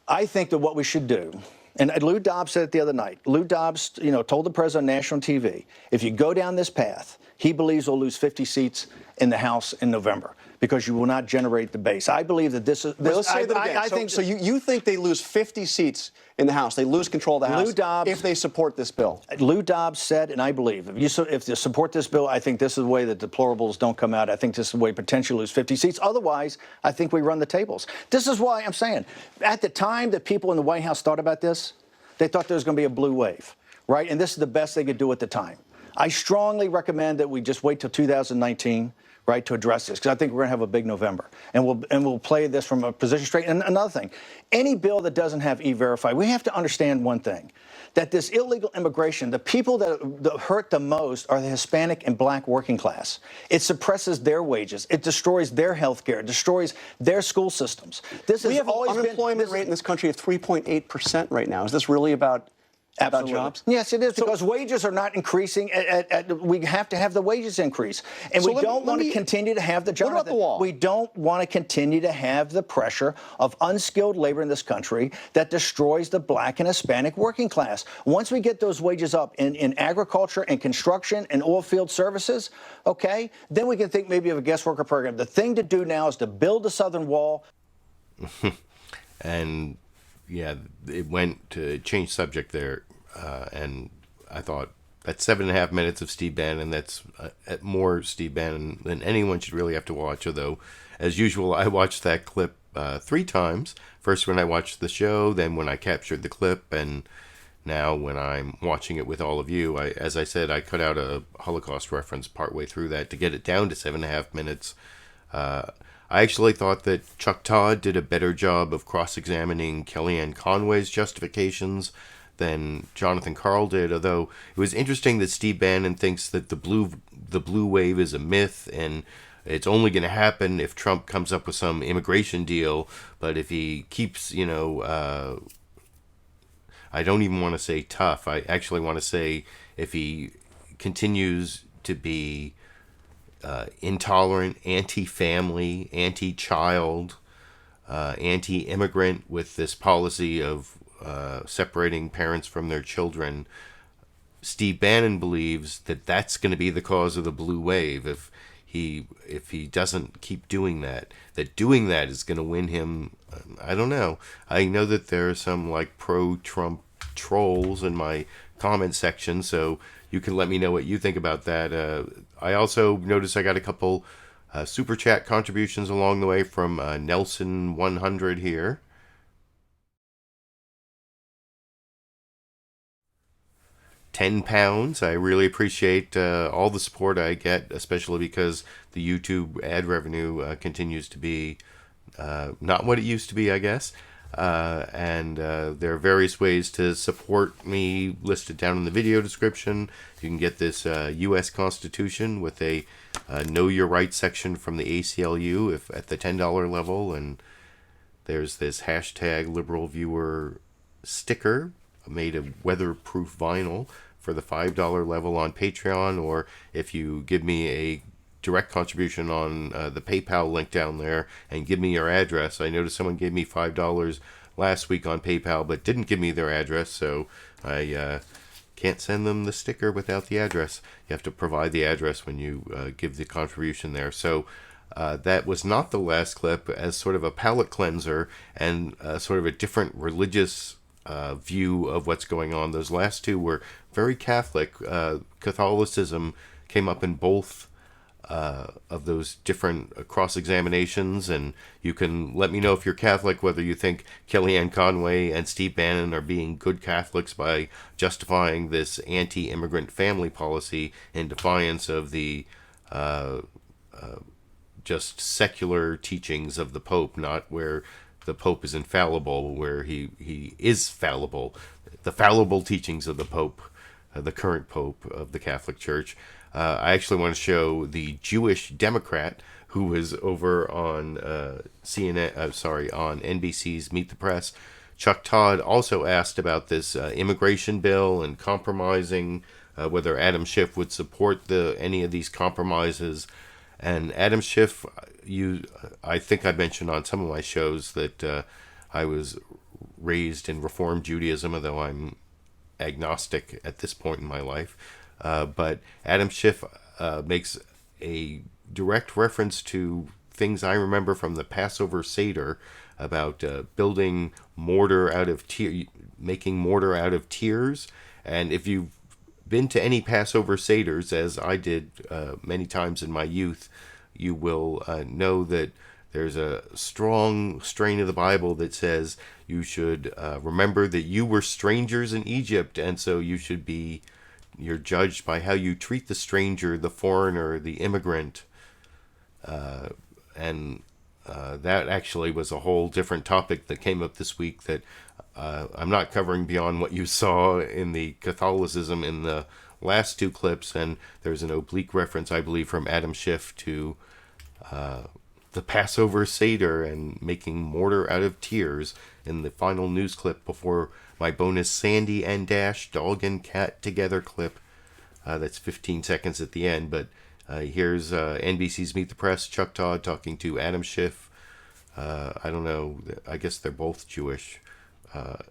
I think that what we should do, and Lou Dobbs said it the other night. Lou Dobbs, told the president on national TV, if you go down this path, he believes we'll lose 50 seats in the House in November because you will not generate the base. I believe that this is... Let's say that again. So you think they lose 50 seats in the House? They lose control of the House if they support this bill? Lou Dobbs said, and I believe, if you support this bill, I think this is the way that deplorables don't come out. I think this is the way potentially lose 50 seats. Otherwise, I think we run the tables. This is why I'm saying, at the time that people in the White House thought about this, they thought there was going to be a blue wave, right? And this is the best they could do at the time. I strongly recommend that we just wait till 2019, right, to address this, because I think we're going to have a big November, and we'll play this from a position straight. And another thing, any bill that doesn't have E-Verify, we have to understand one thing, that this illegal immigration, the people that hurt the most are the Hispanic and black working class. It suppresses their wages. It destroys their health care. It destroys their school systems. We have an unemployment rate in this country of 3.8% right now. Is this really about jobs? Yes, it is, because wages are not increasing. We have to have the wages increase. And we don't want to continue to have the job. What about the wall? We don't want to continue to have the pressure of unskilled labor in this country that destroys the black and Hispanic working class. Once we get those wages up in agriculture and construction and oil field services, okay, then we can think maybe of a guest worker program. The thing to do now is to build the southern wall. And yeah, it went to change subject there, and I thought that's 7.5 minutes of Steve Bannon. That's more Steve Bannon than anyone should really have to watch. Although, as usual, I watched that clip 3 times. First when I watched the show, then when I captured the clip, and now when I'm watching it with all of you. As I said, I cut out a Holocaust reference partway through that to get it down to 7.5 minutes. I actually thought that Chuck Todd did a better job of cross-examining Kellyanne Conway's justifications than Jonathan Karl did, although it was interesting that Steve Bannon thinks that the blue wave is a myth and it's only going to happen if Trump comes up with some immigration deal. But if he keeps, I don't even want to say tough. I actually want to say if he continues to be intolerant, anti-family, anti-child, anti-immigrant with this policy of separating parents from their children. Steve Bannon believes that that's going to be the cause of the blue wave if he doesn't keep doing that. That doing that is going to win him. I don't know. I know that there are some like pro-Trump trolls in my comment section, so you can let me know what you think about that. I also noticed I got a couple super chat contributions along the way from Nelson 100 here. £10. I really appreciate all the support I get, especially because the YouTube ad revenue continues to be not what it used to be, I guess. And there are various ways to support me listed down in the video description. You can get this U.S. Constitution with a Know Your Rights section from the ACLU if at the $10 level. And there's this hashtag LiberalViewer sticker made of weatherproof vinyl for the $5 level on Patreon, or if you give me a direct contribution on the PayPal link down there and give me your address. I noticed someone gave me $5 last week on PayPal but didn't give me their address, so I can't send them the sticker without the address. You have to provide the address when you give the contribution there. So that was not the last clip. As sort of a palate cleanser and sort of a different religious view of what's going on. Those last two were very Catholic. Catholicism came up in both of those different cross-examinations, and you can let me know if you're Catholic whether you think Kellyanne Conway and Steve Bannon are being good Catholics by justifying this anti-immigrant family policy in defiance of the just secular teachings of the Pope, not where the Pope is infallible, where he is fallible. The fallible teachings of the Pope, the current Pope of the Catholic Church. I actually want to show the Jewish Democrat who was over on on NBC's Meet the Press. Chuck Todd also asked about this immigration bill and compromising, whether Adam Schiff would support any of these compromises. And Adam Schiff, I think I mentioned on some of my shows that I was raised in Reformed Judaism, although I'm agnostic at this point in my life. But Adam Schiff makes a direct reference to things I remember from the Passover Seder about building mortar out of making mortar out of tears. And if you've been to any Passover Seders, as I did many times in my youth, you will know that there's a strong strain of the Bible that says you should remember that you were strangers in Egypt, and so you're judged by how you treat the stranger, the foreigner, the immigrant. And that actually was a whole different topic that came up this week that I'm not covering beyond what you saw in the Catholicism in the last two clips. And there's an oblique reference, I believe, from Adam Schiff to the Passover Seder and making mortar out of tears in the final news clip before my bonus Sandy and Dash dog and cat together clip. That's 15 seconds at the end, but here's NBC's Meet the Press, Chuck Todd talking to Adam Schiff. I don't know, I guess they're both Jewish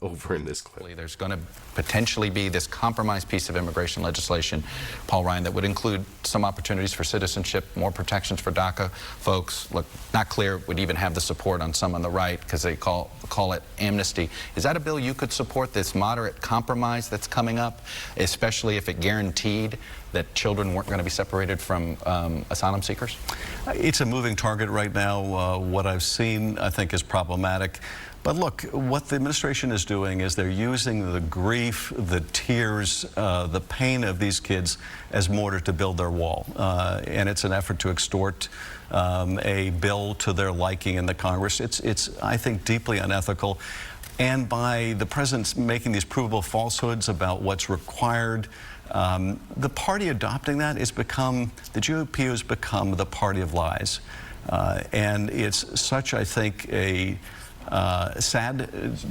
over in this clip. There's going to potentially be this compromise piece of immigration legislation, Paul Ryan, that would include some opportunities for citizenship, more protections for DACA folks. Look, not clear would even have the support on some on the right because they call it amnesty. Is that a bill you could support, this moderate compromise that's coming up, especially if it guaranteed that children weren't going to be separated from asylum seekers? It's a moving target right now. What I've seen, I think, is problematic. But look, what the administration is doing is they're using the grief, the tears, the pain of these kids as mortar to build their wall. And it's an effort to extort a bill to their liking in the Congress. It's, I think, deeply unethical. And by the president making these provable falsehoods about what's required, the party adopting that has become, the GOP has become the party of lies. And it's such, I think, a sad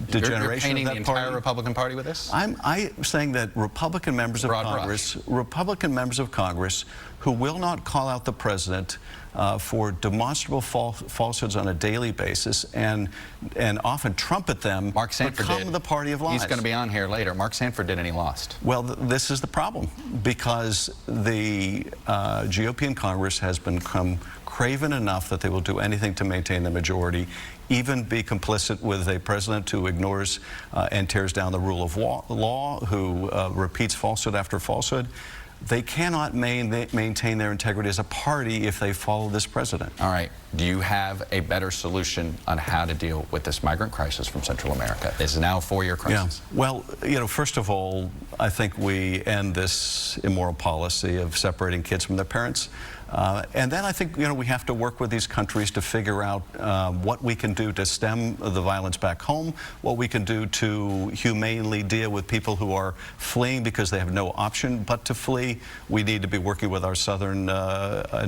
degeneration You're painting of the that party. entire Republican Party with this? I'm saying that Republican members of Congress who will not call out the president for demonstrable falsehoods on a daily basis and often trumpet them, Mark Sanford become did. the party of lies. He's going to be on here later. Mark Sanford did, and he lost. Well, this is the problem, because the GOP in Congress has become craven enough that they will do anything to maintain the majority, even be complicit with a president who ignores and tears down the rule of law, who repeats falsehood after falsehood. They cannot maintain their integrity as a party if they follow this president. All right. Do you have a better solution on how to deal with this migrant crisis from Central America? This is now a 4-year crisis. Yeah. Well, you know, first of all, I think we end this immoral policy of separating kids from their parents. And then I think, you know, we have to work with these countries to figure out what we can do to stem the violence back home, what we can do to humanely deal with people who are fleeing because they have no option but to flee. We need to be working with our southern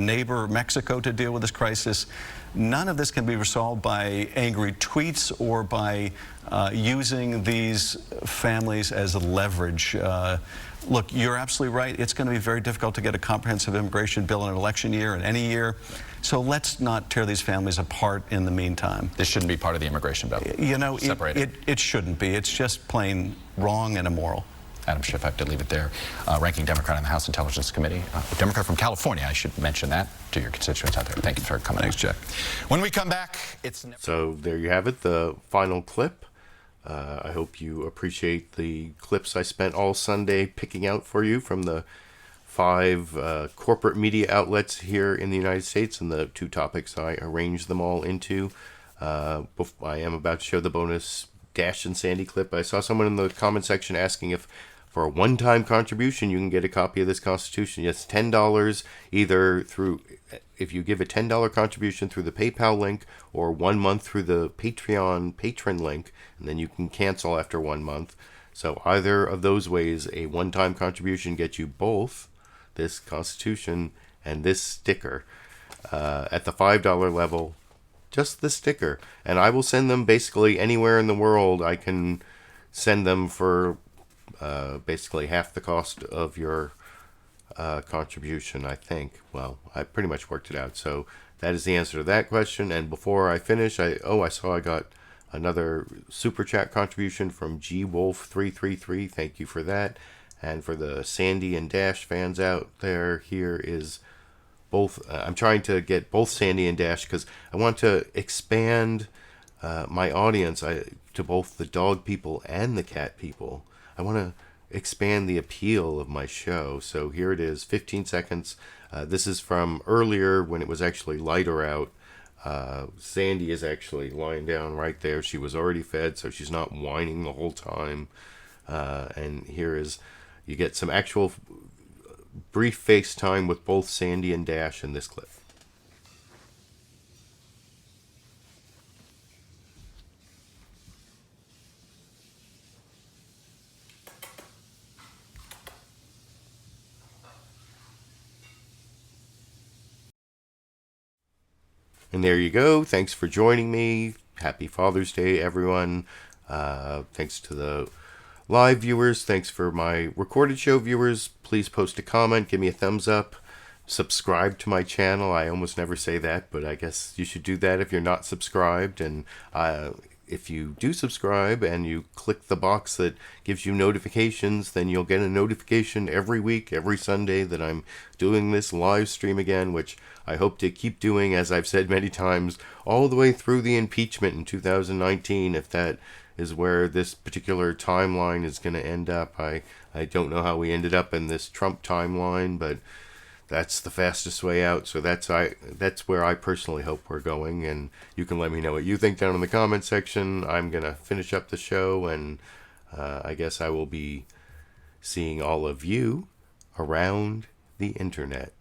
neighbor, Mexico, to deal with this crisis. None of this can be resolved by angry tweets or by using these families as leverage. Look, you're absolutely right. It's going to be very difficult to get a comprehensive immigration bill in an election year and any year. So let's not tear these families apart in the meantime. This shouldn't be part of the immigration bill. You know, Separated. it shouldn't be. It's just plain wrong and immoral. Adam Schiff, I have to leave it there. Ranking Democrat on the House Intelligence Committee. Democrat from California, I should mention that to your constituents out there. Thank you for coming. Thanks, Jack. When we come back, it's... So there you have it, the final clip. I hope you appreciate the clips I spent all Sunday picking out for you from the 5 corporate media outlets here in the United States and the 2 topics I arranged them all into. I am about to show the bonus Dash and Sandy clip. I saw someone in the comment section asking if for a one-time contribution you can get a copy of this Constitution. Yes, $10 either through, if you give a $10 contribution through the PayPal link or 1 month through the Patreon patron link, and then you can cancel after 1 month. So either of those ways, a one-time contribution gets you both this Constitution and this sticker. At the $5 level, just the sticker. And I will send them basically anywhere in the world. I can send them for basically half the cost of your contribution, I think. Well, I pretty much worked it out. So that is the answer to that question. And before I finish, I saw I got another super chat contribution from GWolf333. Thank you for that. And for the Sandy and Dash fans out there, here is both. I'm trying to get both Sandy and Dash because I want to expand my audience to both the dog people and the cat people. I want to expand the appeal of my show. So here it is, 15 seconds. This is from earlier when it was actually lighter out. Sandy is actually lying down right there. She was already fed, so she's not whining the whole time. And here is, you get some actual brief FaceTime with both Sandy and Dash in this clip. And there you go. Thanks for joining me. Happy Father's Day, everyone. Thanks to the live viewers. Thanks for my recorded show viewers. Please post a comment. Give me a thumbs up. Subscribe to my channel. I almost never say that, but I guess you should do that if you're not subscribed. And if you do subscribe and you click the box that gives you notifications, then you'll get a notification every week, every Sunday, that I'm doing this live stream again, which I hope to keep doing, as I've said many times, all the way through the impeachment in 2019, if that is where this particular timeline is going to end up. I don't know how we ended up in this Trump timeline, but that's the fastest way out. So that's where I personally hope we're going, and you can let me know what you think down in the comment section. I'm going to finish up the show, and I guess I will be seeing all of you around the internet.